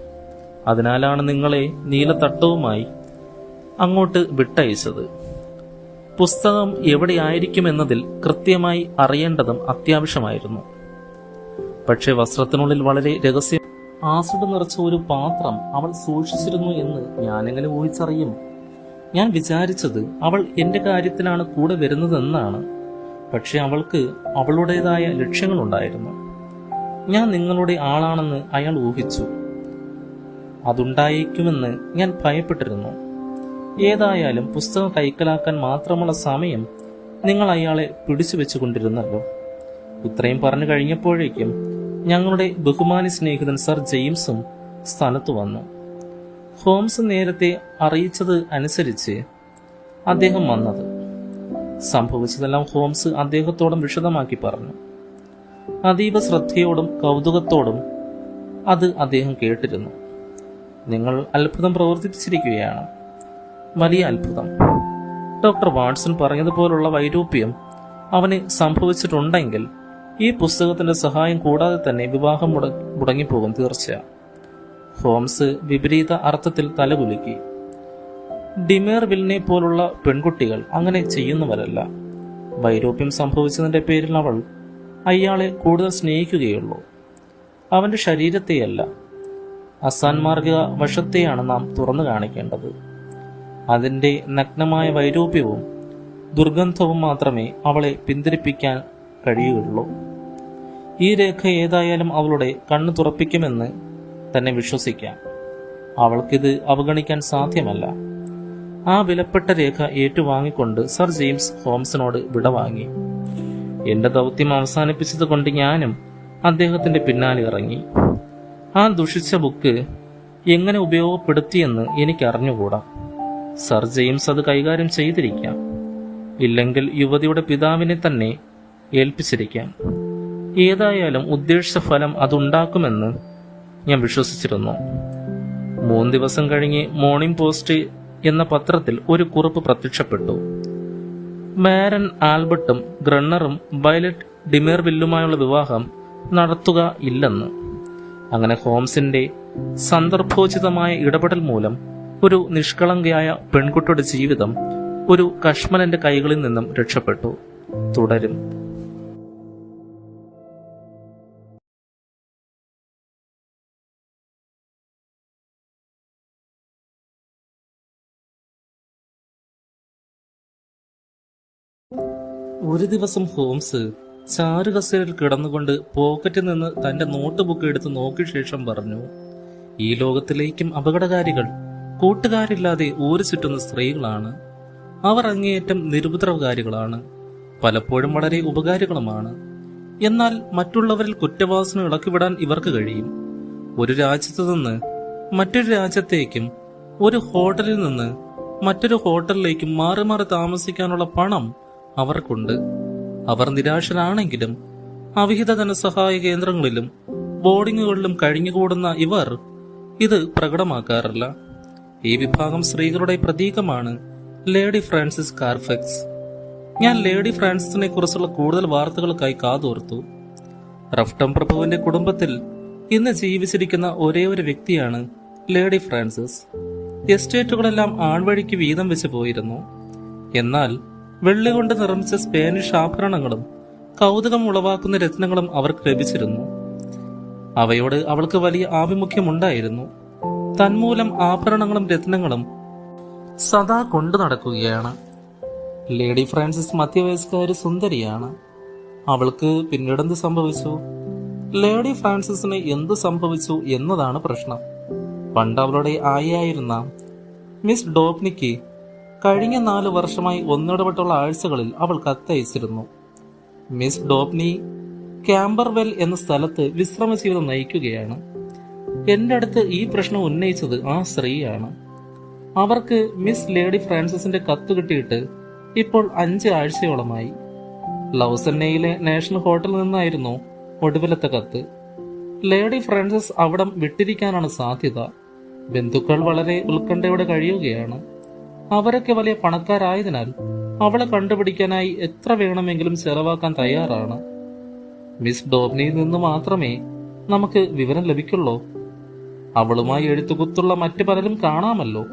അതിനാലാണ് നിങ്ങളെ നീലത്തട്ടവുമായി അങ്ങോട്ട് വിട്ടയച്ചത്. പുസ്തകം എവിടെയായിരിക്കുമെന്നതിൽ കൃത്യമായി അറിയേണ്ടതും അത്യാവശ്യമായിരുന്നു. പക്ഷെ വസ്ത്രത്തിനുള്ളിൽ വളരെ രഹസ്യം ആസിഡ് നിറച്ച ഒരു പാത്രം അവൾ സൂക്ഷിച്ചിരുന്നു എന്ന് ഞാനെങ്ങനെ ഊഹിച്ചറിയും? ഞാൻ വിചാരിച്ചത് അവൾ എന്റെ കാര്യത്തിലാണ് കൂടെ വരുന്നതെന്നാണ്. പക്ഷെ അവൾക്ക് അവളുടേതായ ലക്ഷ്യങ്ങളുണ്ടായിരുന്നു. ഞാൻ നിങ്ങളുടെ ആളാണെന്ന് അയാൾ ഊഹിച്ചു. അതുണ്ടായേക്കുമെന്ന് ഞാൻ ഭയപ്പെട്ടിരുന്നു. ഏതായാലും പുസ്തകം കൈക്കലാക്കാൻ മാത്രമുള്ള സമയം നിങ്ങൾ അയാളെ പിടിച്ചു വെച്ചുകൊണ്ടിരുന്നല്ലോ. ഇത്രയും പറഞ്ഞു കഴിഞ്ഞപ്പോഴേക്കും ഞങ്ങളുടെ ബഹുമാനി സ്നേഹിതൻ സർ ജെയിംസും സ്ഥലത്തു വന്നു. ഹോംസ് നേരത്തെ അറിയിച്ചത് അനുസരിച്ച് അദ്ദേഹം വന്നത്. സംഭവിച്ചതെല്ലാം ഹോംസ് അദ്ദേഹത്തോടും വിശദമാക്കി പറഞ്ഞു. അതീവ ശ്രദ്ധയോടും കൗതുകത്തോടും അത് അദ്ദേഹം കേട്ടിരുന്നു. നിങ്ങൾ അത്ഭുതം പ്രവർത്തിപ്പിച്ചിരിക്കുകയാണ്. വലിയ അത്ഭുതം. ഡോക്ടർ വാട്സൺ പറഞ്ഞതുപോലുള്ള വൈരൂപ്യം അവന് സംഭവിച്ചിട്ടുണ്ടെങ്കിൽ ഈ പുസ്തകത്തിന്റെ സഹായം കൂടാതെ തന്നെ വിവാഹം മുടങ്ങിപ്പോകും തീർച്ച. ഹോംസ് വിപരീത അർത്ഥത്തിൽ തലകുലുക്കി. ഡിമേർവില്ലിനെ പോലുള്ള പെൺകുട്ടികൾ അങ്ങനെ ചെയ്യുന്നവരല്ല. വൈരൂപ്യം സംഭവിച്ചതിന്റെ പേരിൽ അവൾ അയാളെ കൂടുതൽ സ്നേഹിക്കുകയുള്ളൂ. അവന്റെ ശരീരത്തെയല്ല, അസാൻമാർഗിക വശത്തെയാണ് നാം തുറന്നു കാണിക്കേണ്ടത്. അതിന്റെ നഗ്നമായ വൈരൂപ്യവും ദുർഗന്ധവും മാത്രമേ അവളെ പിന്തിരിപ്പിക്കാൻ കഴിയുകയുള്ളൂ. ഈ രേഖ ഏതായാലും അവളുടെ കണ്ണു തുറപ്പിക്കുമെന്ന് തന്നെ വിശ്വസിക്കാം. അവൾക്കിത് അവഗണിക്കാൻ സാധ്യമല്ല. ആ വിലപ്പെട്ട രേഖ ഏറ്റുവാങ്ങിക്കൊണ്ട് സർ ജെയിംസ് ഹോംസിനോട് വിടവാങ്ങി. എന്റെ ദൗത്യം അവസാനിപ്പിച്ചത് കൊണ്ട് ഞാനും അദ്ദേഹത്തിന്റെ പിന്നാലെ ഇറങ്ങി. ആ ദുഷിച്ച ബുക്ക് എങ്ങനെ ഉപയോഗപ്പെടുത്തിയെന്ന് എനിക്കറിഞ്ഞുകൂടാ. സർ ജെയിംസ് അത് കൈകാര്യം ചെയ്തിരിക്കാം. ഇല്ലെങ്കിൽ യുവതിയുടെ പിതാവിനെ തന്നെ ഏൽപ്പിച്ചിരിക്കാം. ഏതായാലും ഉദ്ദേശിച്ച ഫലം അതുണ്ടാക്കുമെന്ന് ഞാൻ വിശ്വസിച്ചിരുന്നു. 3 ദിവസം കഴിഞ്ഞ് മോർണിംഗ് പോസ്റ്റ് എന്ന പത്രത്തിൽ ഒരു കുറിപ്പ് പ്രത്യക്ഷപ്പെട്ടു. മാരൻ ആൽബർട്ടും ഗ്രണ്ണറും വയലറ്റ് ഡിമേർവില്ലുമായുള്ള വിവാഹം നടത്തുക ഇല്ലെന്ന്. അങ്ങനെ ഹോംസിന്റെ സന്ദർഭോചിതമായ ഇടപെടൽ മൂലം ഒരു നിഷ്കളങ്കയായ പെൺകുട്ടിയുടെ ജീവിതം ഒരു കശ്മലന്റെ കൈകളിൽ നിന്നും രക്ഷപ്പെട്ടു. തുടരും. ഒരു ദിവസം ഹോംസ് ചാരുകസേരയിൽ കിടന്നുകൊണ്ട് പോക്കറ്റിൽ നിന്ന് തന്റെ നോട്ട് ബുക്ക് എടുത്ത് നോക്കിയ ശേഷം പറഞ്ഞു, ഈ ലോകത്തിലേക്കും അപകടകാരികൾ കൂട്ടുകാരില്ലാതെ ഊരു ചുറ്റുന്ന സ്ത്രീകളാണ്. അവർ അങ്ങേയറ്റം നിരുപദ്രവകാരികളാണ്, പലപ്പോഴും വളരെ ഉപകാരികളുമാണ്. എന്നാൽ മറ്റുള്ളവരിൽ കുറ്റവാസന ഇളക്കിവിടാൻ ഇവർക്ക് കഴിയും. ഒരു രാജ്യത്തു നിന്ന് മറ്റൊരു രാജ്യത്തേക്കും ഒരു ഹോട്ടലിൽ നിന്ന് മറ്റൊരു ഹോട്ടലിലേക്കും മാറി മാറി താമസിക്കാനുള്ള പണം അവർക്കുണ്ട്. അവർ നിരാശരാണെങ്കിലും അവിഹിത ധനസഹായ കേന്ദ്രങ്ങളിലും ബോർഡിങ്ങുകളിലും കഴിഞ്ഞുകൂടുന്ന ഇവർ ഇത് പ്രകടമാക്കാറില്ല. ഈ വിഭാഗം സ്ത്രീകളുടെ പ്രതീകമാണ് ലേഡി ഫ്രാൻസിസ് കാർഫെക്സ്. ഞാൻ ലേഡി ഫ്രാൻസിസിനെ കുറിച്ചുള്ള കൂടുതൽ വാർത്തകൾക്കായി കാതോർത്തു. റഫ്ടം പ്രഭുവിന്റെ കുടുംബത്തിൽ ഇന്ന് ജീവിച്ചിരിക്കുന്ന ഒരേ ഒരു വ്യക്തിയാണ് ലേഡി ഫ്രാൻസിസ്. എസ്റ്റേറ്റുകളെല്ലാം ആൺവഴിക്ക് വീതം വെച്ച് പോയിരുന്നു. എന്നാൽ വെള്ളി കൊണ്ട് നിർമ്മിച്ച സ്പാനിഷ് ആഭരണങ്ങളും കൗതുകം ഉളവാക്കുന്ന രത്നങ്ങളും അവർക്ക് ലഭിച്ചിരുന്നു. അവയോട് അവൾക്ക് വലിയ ആഭിമുഖ്യമുണ്ടായിരുന്നു. തന്മൂലം ആഭരണങ്ങളും രത്നങ്ങളും സദാ കൊണ്ടു നടക്കുകയാണ്. ലേഡി ഫ്രാൻസിസ് മധ്യവയസ്ക ഒരു സുന്ദരിയാണ്. അവൾക്ക് പിന്നീടെന്ത് സംഭവിച്ചു? ലേഡി ഫ്രാൻസിസിന് എന്ത് സംഭവിച്ചു എന്നതാണ് പ്രശ്നം. പണ്ട് അവളുടെ ആയിരുന്ന മിസ് ഡോപ്നിക്ക് കഴിഞ്ഞ 4 വർഷമായി ഒന്നിടവിട്ടുള്ള ആഴ്ചകളിൽ അവൾ കത്തയച്ചിരുന്നു. മിസ് ഡോപ്നി ക്യാമ്പർവെൽ എന്ന സ്ഥലത്ത് വിശ്രമ ജീവിതം നയിക്കുകയാണ്. എന്റെ അടുത്ത് ഈ പ്രശ്നം ഉന്നയിച്ചത് ആ സ്ത്രീയാണ്. അവർക്ക് മിസ് ലേഡി ഫ്രാൻസിസിന്റെ കത്ത് കിട്ടിയിട്ട് ഇപ്പോൾ 5 ആഴ്ചയോളമായി. ലൗസന്നയിലെ നാഷണൽ ഹോട്ടലിൽ നിന്നായിരുന്നു ഒടുവിലത്തെ കത്ത്. ലേഡി ഫ്രാൻസിസ് അവിടം വിട്ടിരിക്കാനാണ് സാധ്യത. ബന്ധുക്കൾ വളരെ ഉത്കണ്ഠയോടെ കഴിയുകയാണ്. അവരൊക്കെ വലിയ പണക്കാരായതിനാൽ അവളെ കണ്ടുപിടിക്കാനായി എത്ര വേണമെങ്കിലും ചെലവാക്കാൻ തയ്യാറാണ്. മിസ് ഡോബ്നിയിൽ നിന്ന് മാത്രമേ നമുക്ക് വിവരം ലഭിക്കുള്ളൂ. അവളുമായി എഴുത്തുകുത്തുള്ള മറ്റു പലരും കാണാമല്ലോ.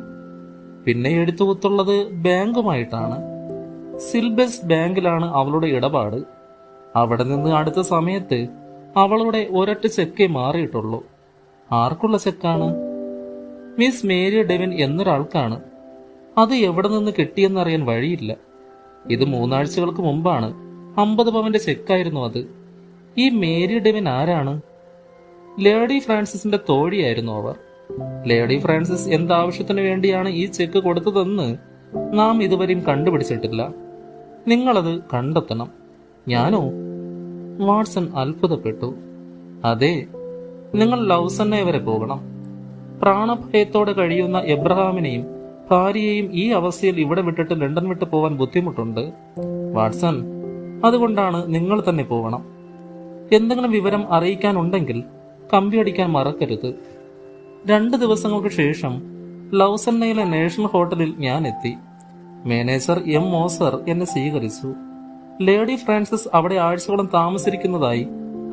പിന്നെ എഴുത്തുകുത്തുള്ളത് ബാങ്കുമായിട്ടാണ്. സിൽബസ് ബാങ്കിലാണ് അവളുടെ ഇടപാട്. അവിടെ നിന്ന് അടുത്ത സമയത്ത് അവളുടെ ഒരൊറ്റ ചെക്കേ മാറിയിട്ടുള്ളൂ. ആർക്കുള്ള ചെക്കാണ്? മിസ് മേരി ഡെവിൻ എന്നൊരാൾക്കാണ്. അത് എവിടെ നിന്ന് കിട്ടിയെന്നറിയാൻ വഴിയില്ല. ഇത് 3 ആഴ്ചകൾക്ക് മുമ്പാണ്. 50 പവന്റെ ചെക്കായിരുന്നു അത്. ഈ മേരി ഡെവിൻ ആരാണ്? ലേഡി ഫ്രാൻസിസിന്റെ തോഴിയായിരുന്നു അവർ. ലേഡി ഫ്രാൻസിസ് എന്താവശ്യത്തിനു വേണ്ടിയാണ് ഈ ചെക്ക് കൊടുത്തതെന്ന് നാം ഇതുവരെയും കണ്ടുപിടിച്ചിട്ടില്ല. നിങ്ങളത് കണ്ടെത്തണം. ഞാനോ? വാട്സൺ അത്ഭുതപ്പെട്ടു. അതെ, നിങ്ങൾ ലൗസന്നെ വരെ പോകണം. പ്രാണഭയത്തോടെ കഴിയുന്ന എബ്രഹാമിനെയും ഭാര്യയെയും ഈ അവസ്ഥയിൽ ഇവിടെ വിട്ടിട്ട് ലണ്ടൻ വിട്ടു പോവാൻ ബുദ്ധിമുട്ടുണ്ട് വാട്സൺ. അതുകൊണ്ടാണ് നിങ്ങൾ തന്നെ പോകണം. എന്തെങ്കിലും വിവരം അറിയിക്കാനുണ്ടെങ്കിൽ കമ്പിയടിക്കാൻ മറക്കരുത്. 2 ദിവസങ്ങൾക്ക് ശേഷം ലൗസന്നയിലെ നാഷണൽ ഹോട്ടലിൽ ഞാൻ എത്തി. മാനേജർ എം മോസർ എന്നെ സ്വീകരിച്ചു. ലേഡി ഫ്രാൻസിസ് അവിടെ ആഴ്ചകളും താമസിക്കുന്നതായി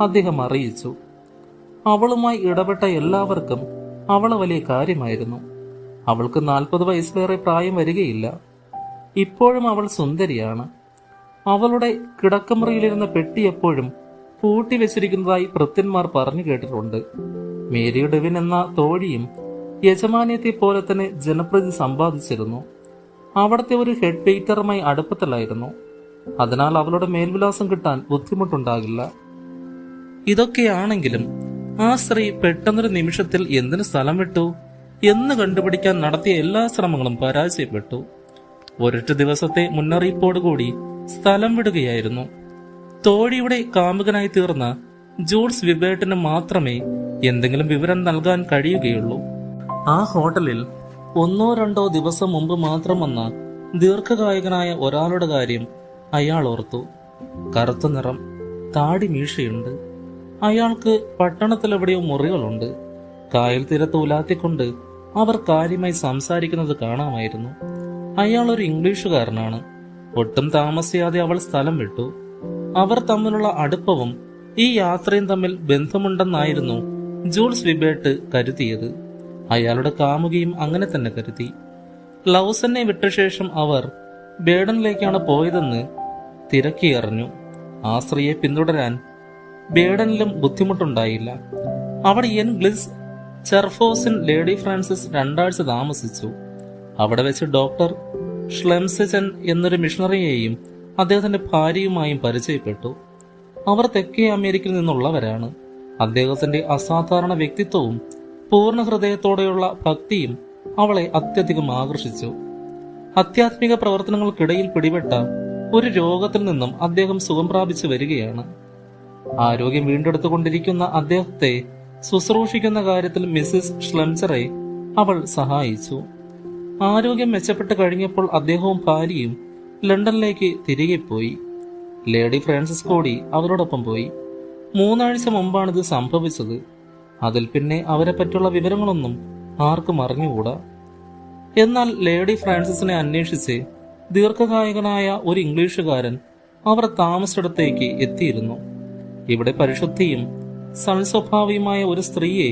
അദ്ദേഹം അറിയിച്ചു. അവളുമായി ഇടപെട്ട എല്ലാവർക്കും അവളെ വലിയ കാര്യമായിരുന്നു. അവൾക്ക് 40 വയസ്സിലേറെ പ്രായം വരികയില്ല. ഇപ്പോഴും അവൾ സുന്ദരിയാണ്. അവളുടെ കിടക്കമുറിയിലിരുന്ന പെട്ടി എപ്പോഴും പൂട്ടി വെച്ചിരിക്കുന്നതായി ഭൃത്യന്മാർ പറഞ്ഞു കേട്ടിട്ടുണ്ട്. മേരി ഡെവിൻ എന്ന തോഴിയും യജമാനിയത്തെ പോലെ തന്നെ ജനപ്രീതി സമ്പാദിച്ചിരുന്നു. അവിടുത്തെ ഒരു ഹെഡ് വെയിറ്ററുമായി അടുപ്പത്തിലായിരുന്നു. അതിനാൽ അവളുടെ മേൽവിലാസം കിട്ടാൻ ബുദ്ധിമുട്ടുണ്ടാകില്ല. ഇതൊക്കെയാണെങ്കിലും ആ സ്ത്രീ പെട്ടെന്നൊരു നിമിഷത്തിൽ എന്തിനു സ്ഥലം വിട്ടു എന്ന് കണ്ടുപിടിക്കാൻ നടത്തിയ എല്ലാ ശ്രമങ്ങളും പരാജയപ്പെട്ടു. ഒരൊറ്റ ദിവസത്തെ മുന്നറിയിപ്പോടുകൂടി സ്ഥലം വിടുകയായിരുന്നു. തോഴിയുടെ കാമുകനായി തീർന്ന ജൂൾസ് വിബേട്ടിന് മാത്രമേ എന്തെങ്കിലും വിവരം നൽകാൻ കഴിയുകയുള്ളൂ. ആ ഹോട്ടലിൽ 1-2 ദിവസം മുമ്പ് മാത്രം വന്ന ദീർഘകായകനായ ഒരാളുടെ കാര്യം അയാൾ ഓർത്തു. കറുത്ത നിറം, താടി മീശയുണ്ട്. അയാൾക്ക് പട്ടണത്തിലെവിടെയോ മുറികളുണ്ട്. കായൽ തീരത്ത് ഉലാത്തിക്കൊണ്ട് അവർ കാര്യമായി സംസാരിക്കുന്നത് കാണാമായിരുന്നു. അയാൾ ഒരു ഇംഗ്ലീഷുകാരനാണ്. ഒട്ടും താമസിയാതെ അവൾ സ്ഥലം വിട്ടു. അവർ തമ്മിലുള്ള അടുപ്പവും ഈ യാത്രയും തമ്മിൽ ബന്ധമുണ്ടെന്നായിരുന്നു ജൂൾസ് വിബേട്ട് കരുതിയത്. അയാളുടെ കാമുകിയും അങ്ങനെ തന്നെ കരുതി. ലൗസന്നെ വിട്ട ശേഷം അവർ ബേഡനിലേക്കാണ് പോയതെന്ന് തിരക്കിയറിഞ്ഞു. ആ സ്ത്രീയെ പിന്തുടരാൻ ബേഡനിലും ബുദ്ധിമുട്ടുണ്ടായില്ല. അവിടെ ഗ്ലിസ് ചെർഫോസിൻ ലേഡി ഫ്രാൻസിസ് 2 ആഴ്ച താമസിച്ചു. അവിടെ വെച്ച് ഡോക്ടർ ഷ്ലെംസെൻ എന്നൊരു മിഷണറിയെയും അദ്ദേഹത്തിന്റെ ഭാര്യയുമായും പരിചയപ്പെട്ടു. അവർ തെക്കേ അമേരിക്കയിൽ നിന്നുള്ളവരാണ്. അദ്ദേഹത്തിന്റെ അസാധാരണ വ്യക്തിത്വവും പൂർണ്ണ ഹൃദയത്തോടെയുള്ള ഭക്തിയും അവളെ അത്യധികം ആകർഷിച്ചു. ആധ്യാത്മിക പ്രവർത്തനങ്ങൾക്കിടയിൽ പിടിപെട്ട ഒരു രോഗത്തിൽ നിന്നും അദ്ദേഹം സുഖം പ്രാപിച്ചു വരികയാണ്. ആരോഗ്യം വീണ്ടെടുത്തുകൊണ്ടിരിക്കുന്ന അദ്ദേഹത്തെ ശുശ്രൂഷിക്കുന്ന കാര്യത്തിൽ മിസ്സിസ് ഷ്ലെംസറെ അവൾ സഹായിച്ചു. ആരോഗ്യം മെച്ചപ്പെട്ട് കഴിഞ്ഞപ്പോൾ അദ്ദേഹവും ഭാര്യയും ലണ്ടനിലേക്ക് തിരികെ പോയി. ലേഡി ഫ്രാൻസിസ് കൂടി അവരോടൊപ്പം പോയി. 3 ആഴ്ച മുമ്പാണിത് സംഭവിച്ചത്. അതിൽ പിന്നെ അവരെ പറ്റിയുള്ള വിവരങ്ങളൊന്നും ആർക്കും അറിഞ്ഞുകൂടാ. എന്നാൽ ലേഡി ഫ്രാൻസിസിനെ അന്വേഷിച്ച് ദീർഘകായകനായ ഒരു ഇംഗ്ലീഷുകാരൻ അവർ താമസിച്ചിടത്തേക്ക് എത്തിയിരുന്നു. ഇവിടെ പരിശുദ്ധിയും സൽസ്വഭാവിയുമായ ഒരു സ്ത്രീയെ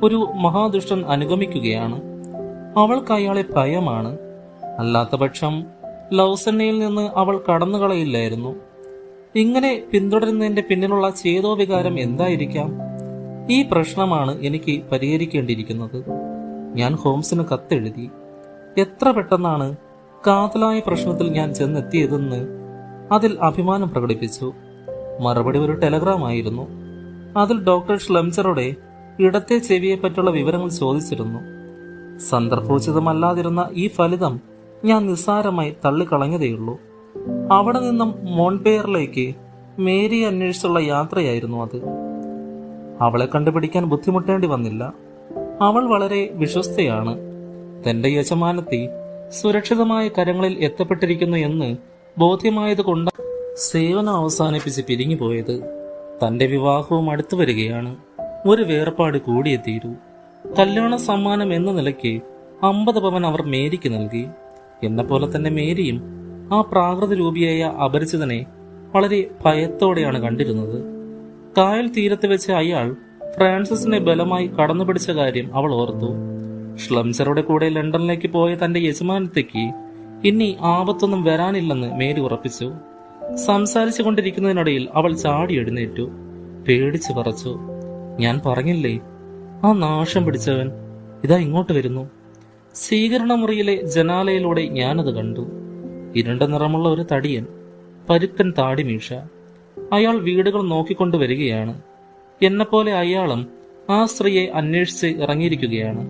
ഒരു മഹാദുഷ്ടൻ അനുഗമിക്കുകയാണ്. അവൾക്ക് അയാളെ ഭയമാണ്. അല്ലാത്ത പക്ഷം ലൗസന്നയിൽ നിന്ന് അവൾ കടന്നുകളയില്ലായിരുന്നു. ഇങ്ങനെ പിന്തുടരുന്നതിന്റെ പിന്നിലുള്ള ചേതോവികാരം എന്തായിരിക്കാം? ഈ പ്രശ്നമാണ് എനിക്ക് പരിഹരിക്കേണ്ടിയിരിക്കുന്നത്. ഞാൻ ഹോംസിന് കത്തെഴുതി. എത്ര പെട്ടെന്നാണ് കാതലായ പ്രശ്നത്തിൽ ഞാൻ ചെന്നെത്തിയതെന്ന് അതിൽ അഭിമാനം പ്രകടിപ്പിച്ചു. മറുപടി ഒരു ടെലഗ്രാം ആയിരുന്നു. അതിൽ ഡോക്ടർ ഷ്ലെംസറുടെ ഇടത്തെ ചെവിയെ പറ്റിയുള്ള വിവരങ്ങൾ ചോദിച്ചിരുന്നു. സന്ദർഭോചിതമല്ലാതിരുന്ന ഈ ഫലിതം ഞാൻ നിസ്സാരമായി തള്ളിക്കളഞ്ഞതേയുള്ളൂ. അവിടെ നിന്നും മോൺപെയറിലേക്ക് മേരി അന്വേഷിച്ചുള്ള യാത്രയായിരുന്നു അത്. അവളെ കണ്ടുപിടിക്കാൻ ബുദ്ധിമുട്ടേണ്ടി വന്നില്ല. അവൾ വളരെ വിശ്വസ്തയാണ്. തന്റെ യജമാനത്തി സുരക്ഷിതമായ കരങ്ങളിൽ എത്തപ്പെട്ടിരിക്കുന്നു എന്ന് ബോധ്യമായതുകൊണ്ട് സേവനം അവസാനിപ്പിച്ച് പിരിഞ്ഞുപോയത്. തന്റെ വിവാഹവും അടുത്തു വരികയാണ്. ഒരു വേർപാട് കൂടിയേ തീരൂ. കല്യാണ സമ്മാനം എന്ന നിലയ്ക്ക് 50 പവൻ അവർ മേരിക്ക് നൽകി. എന്നെപ്പോലെ തന്നെ മേരിയും ആ പ്രാകൃത രൂപിയായ അപരിചിതനെ വളരെ ഭയത്തോടെയാണ് കണ്ടിരുന്നത്. കായൽ തീരത്ത് വെച്ച് അയാൾ ഫ്രാൻസിസിനെ ബലമായി കടന്നുപിടിച്ച കാര്യം അവൾ ഓർത്തു. ഷ്ലെംസറുടെ കൂടെ ലണ്ടനിലേക്ക് പോയ തന്റെ യജമാനത്തേക്ക് ഇനി ആപത്തൊന്നും വരാനില്ലെന്ന് മേരി ഉറപ്പിച്ചു. സംസാരിച്ചു കൊണ്ടിരിക്കുന്നതിനിടയിൽ അവൾ ചാടി എഴുന്നേറ്റു. പേടിച്ചു പറച്ചു. ഞാൻ പറഞ്ഞില്ലേ, ആ നാശം പിടിച്ചവൻ ഇതാ ഇങ്ങോട്ട് വരുന്നു. സ്വീകരണ മുറിയിലെ ജനാലയിലൂടെ ഞാനത് കണ്ടു. ഇരുണ്ട നിറമുള്ള ഒരു തടിയൻ, പരുക്കൻ താടിമീശ. അയാൾ വീടുകൾ നോക്കിക്കൊണ്ടുവരികയാണ്. എന്നെപ്പോലെ അയാളും ആ സ്ത്രീയെ അന്വേഷിച്ച് ഇറങ്ങിയിരിക്കുകയാണ്.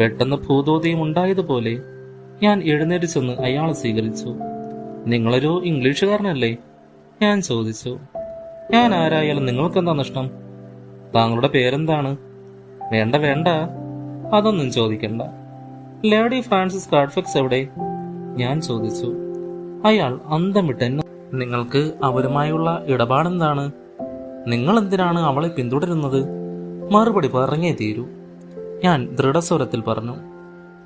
പെട്ടെന്ന് ഭൂതോദയം ഉണ്ടായതുപോലെ ഞാൻ എഴുന്നേറ്റ് ചെന്ന് അയാളെ സ്വീകരിച്ചു. നിങ്ങളൊരു ഇംഗ്ലീഷുകാരനല്ലേ? ഞാൻ ചോദിച്ചു. ഞാൻ ആരായാലും നിങ്ങൾക്കെന്താ നഷ്ടം? താങ്കളുടെ പേരെന്താണ്? വേണ്ട വേണ്ട, അതൊന്നും ചോദിക്കണ്ട. ലേഡി ഫ്രാൻസിസ് കാഡ്ഫെക്സ് എവിടെ? ഞാൻ ചോദിച്ചു. അയാൾ അന്തം വിട്ടെന്നെ. നിങ്ങൾക്ക് അവരുമായുള്ള ഇടപാടെന്താണ്? നിങ്ങൾ എന്തിനാണ് അവളെ പിന്തുടരുന്നത്? മറുപടി പറഞ്ഞേ തീരൂ, ഞാൻ ദൃഢസ്വരത്തിൽ പറഞ്ഞു.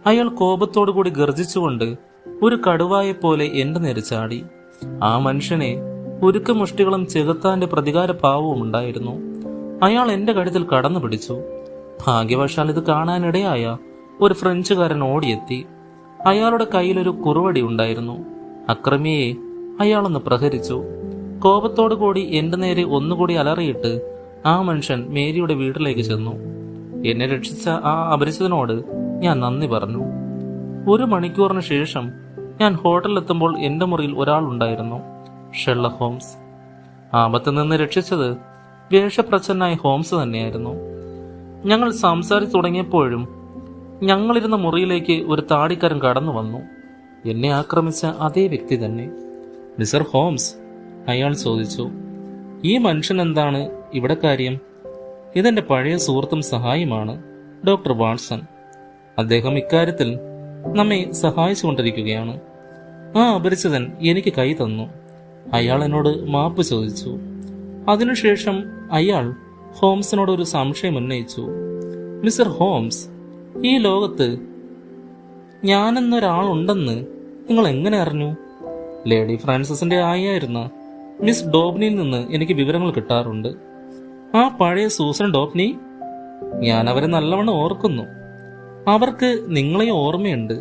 അയാൾ കോപത്തോടുകൂടി ഗർജിച്ചുകൊണ്ട് ഒരു കടുവായെപ്പോലെ എന്റെ നേരെ ചാടി. ആ മനുഷ്യനെ ഉരുക്കമുഷ്ടികളും ചെകുത്താന്റെ പ്രതികാര ഭാവവും ഉണ്ടായിരുന്നു. അയാൾ എന്റെ കഴുത്തിൽ കടന്നു പിടിച്ചു. ഭാഗ്യവശാൽ ഇത് കാണാനിടയായ ഒരു ഫ്രഞ്ചുകാരൻ ഓടിയെത്തി. അയാളുടെ കയ്യിലൊരു കുറുവടി ഉണ്ടായിരുന്നു. അക്രമിയെ അയാളൊന്ന് പ്രഹരിച്ചു. കോപത്തോടുകൂടി എന്റെ നേരെ ഒന്നുകൂടി അലറിയിട്ട് ആ മനുഷ്യൻ മേരിയുടെ വീട്ടിലേക്ക് ചെന്നു. എന്നെ രക്ഷിച്ച ആ അപരിചിതനോട് ഞാൻ നന്ദി പറഞ്ഞു. 1 മണിക്കൂറിന് ശേഷം ഞാൻ ഹോട്ടലിലെത്തുമ്പോൾ എന്റെ മുറിയിൽ ഒരാൾ ഉണ്ടായിരുന്നു, ഷെർലക് ഹോംസ്. ആപത്ത് നിന്ന് രക്ഷിച്ചത് വേഷപ്രച്ഛന്നായ ഹോംസ് തന്നെയായിരുന്നു. ഞങ്ങൾ സംസാരിച്ചു തുടങ്ങിയപ്പോഴും ഞങ്ങളിരുന്ന മുറിയിലേക്ക് ഒരു താടിക്കാരൻ കടന്നു വന്നു. എന്നെ ആക്രമിച്ച അതേ വ്യക്തി തന്നെ. മിസ്റ്റർ ഹോംസ്, അയാൾ ചോദിച്ചു, ഈ മനുഷ്യൻ എന്താണ് ഇവിടെ കാര്യം? ഇതെന്റെ പഴയ സുഹൃത്തും സഹായിയുമാണ്, ഡോക്ടർ വാട്സൺ. അദ്ദേഹം ഇക്കാര്യത്തിൽ നമ്മെ സഹായിച്ചുകൊണ്ടിരിക്കുകയാണ്. ആ അപരിചിതൻ എനിക്ക് കൈ തന്നു. അയാൾ എന്നോട് മാപ്പ് ചോദിച്ചു. അതിനുശേഷം അയാൾ ഹോംസിനോട് ഒരു സംശയം ഉന്നയിച്ചു. മിസ്റ്റർ ഹോംസ്, ഈ ലോകത്ത് ഞാനെന്നൊരാളുണ്ടെന്ന് നിങ്ങൾ എങ്ങനെ അറിഞ്ഞു? ലേഡി ഫ്രാൻസിസിന്റെ ആയായിരുന്ന മിസ് ഡോബ്നിയിൽ നിന്ന് എനിക്ക് വിവരങ്ങൾ കിട്ടാറുണ്ട്. ആ പഴയ സൂസൻ ഡോബ്നി? ഞാൻ അവരെ നല്ലവണ്ണം ഓർക്കുന്നു. അവർക്ക് നിങ്ങളെ ഓർമ്മയുണ്ട്.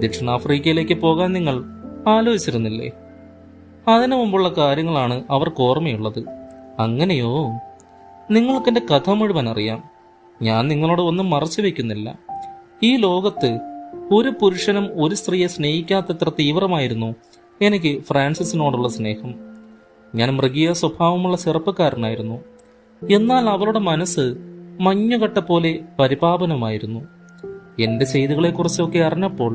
ദക്ഷിണാഫ്രിക്കയിലേക്ക് പോകാൻ നിങ്ങൾ ആലോചിച്ചിരുന്നില്ലേ? അതിനു മുമ്പുള്ള കാര്യങ്ങളാണ് അവർക്ക് ഓർമ്മയുള്ളത്. അങ്ങനെയോ? നിങ്ങൾക്കെന്റെ കഥ മുഴുവൻ അറിയാം. ഞാൻ നിങ്ങളോട് ഒന്നും മറച്ചു വെക്കുന്നില്ല. ഈ ലോകത്ത് ഒരു പുരുഷനും ഒരു സ്ത്രീയെ സ്നേഹിക്കാത്തത്ര തീവ്രമായിരുന്നു എനിക്ക് ഫ്രാൻസിസിനോടുള്ള സ്നേഹം. ഞാൻ മൃഗീയ സ്വഭാവമുള്ള ചെറുപ്പക്കാരനായിരുന്നു. എന്നാൽ അവളുടെ മനസ്സ് മഞ്ഞുകട്ട പോലെ പരിപാവനമായിരുന്നു. എന്റെ ചെയ്തികളെക്കുറിച്ചൊക്കെ അറിഞ്ഞപ്പോൾ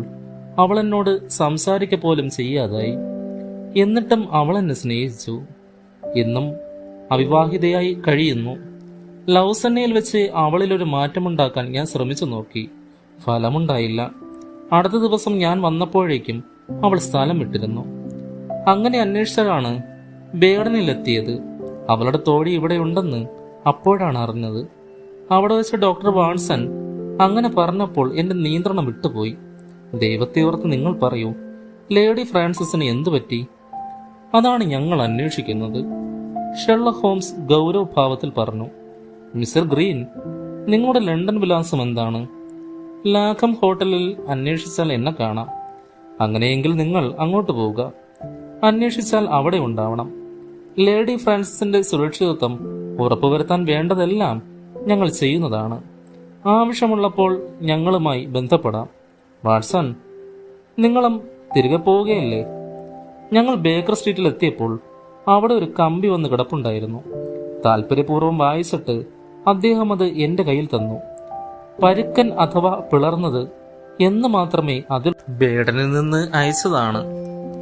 അവൾ എന്നോട് സംസാരിക്ക പോലും ചെയ്യാതായി. എന്നിട്ടും അവൾ എന്നെ സ്നേഹിച്ചു. ഇന്നും അവിവാഹിതയായി കഴിയുന്നു. ലൗസന്നയിൽ വെച്ച് അവളിലൊരു മാറ്റമുണ്ടാക്കാൻ ഞാൻ ശ്രമിച്ചു നോക്കി. ഫലമുണ്ടായില്ല. അടുത്ത ദിവസം ഞാൻ വന്നപ്പോഴേക്കും അവൾ സ്ഥലം വിട്ടിരുന്നു. അങ്ങനെ അന്വേഷിച്ചാണ് ബേഡനിലെത്തിയത്. അവളുടെ തോഴി ഇവിടെ ഉണ്ടെന്ന് അപ്പോഴാണ് അറിഞ്ഞത്. അവിടെ വെച്ച് ഡോക്ടർ വാട്സൺ അങ്ങനെ പറഞ്ഞപ്പോൾ എന്റെ നിയന്ത്രണം വിട്ടുപോയി. ദൈവത്തെ ഓർത്ത് നിങ്ങൾ പറയൂ, ലേഡി ഫ്രാൻസിസിന് എന്തു പറ്റി? അതാണ് ഞങ്ങൾ അന്വേഷിക്കുന്നത്, ഷെർലക് ഹോംസ് ഗൗരവഭാവത്തിൽ പറഞ്ഞു. മിസ്റ്റർ ഗ്രീൻ, നിങ്ങളുടെ ലണ്ടൻ വിലാസം എന്താണ്? ലാഖം ഹോട്ടലിൽ അന്വേഷിച്ചാൽ എന്നെ കാണാം. അങ്ങനെയെങ്കിൽ നിങ്ങൾ അങ്ങോട്ട് പോവുക. അന്വേഷിച്ചാൽ അവിടെ ഉണ്ടാവണം. ലേഡി ഫ്രാൻസിസിന്റെ സുരക്ഷിതത്വം ഉറപ്പുവരുത്താൻ വേണ്ടതെല്ലാം ഞങ്ങൾ ചെയ്യുന്നതാണ്. ആവശ്യമുള്ളപ്പോൾ ഞങ്ങളുമായി ബന്ധപ്പെടാം. വാട്സൺ, നിങ്ങളും തിരികെ പോവുകയല്ലേ? ഞങ്ങൾ ബേക്കർ സ്ട്രീറ്റിൽ എത്തിയപ്പോൾ അവിടെ ഒരു കമ്പി വന്ന് കിടപ്പുണ്ടായിരുന്നു. താല്പര്യപൂർവ്വം വായിച്ചിട്ട് അദ്ദേഹം അത് എന്റെ കയ്യിൽ തന്നു. പരുക്കൻ അഥവാ പിളർന്നത് എന്ന് മാത്രമേ അതിൽ. ബേഡനിൽ നിന്ന് അയച്ചതാണ്.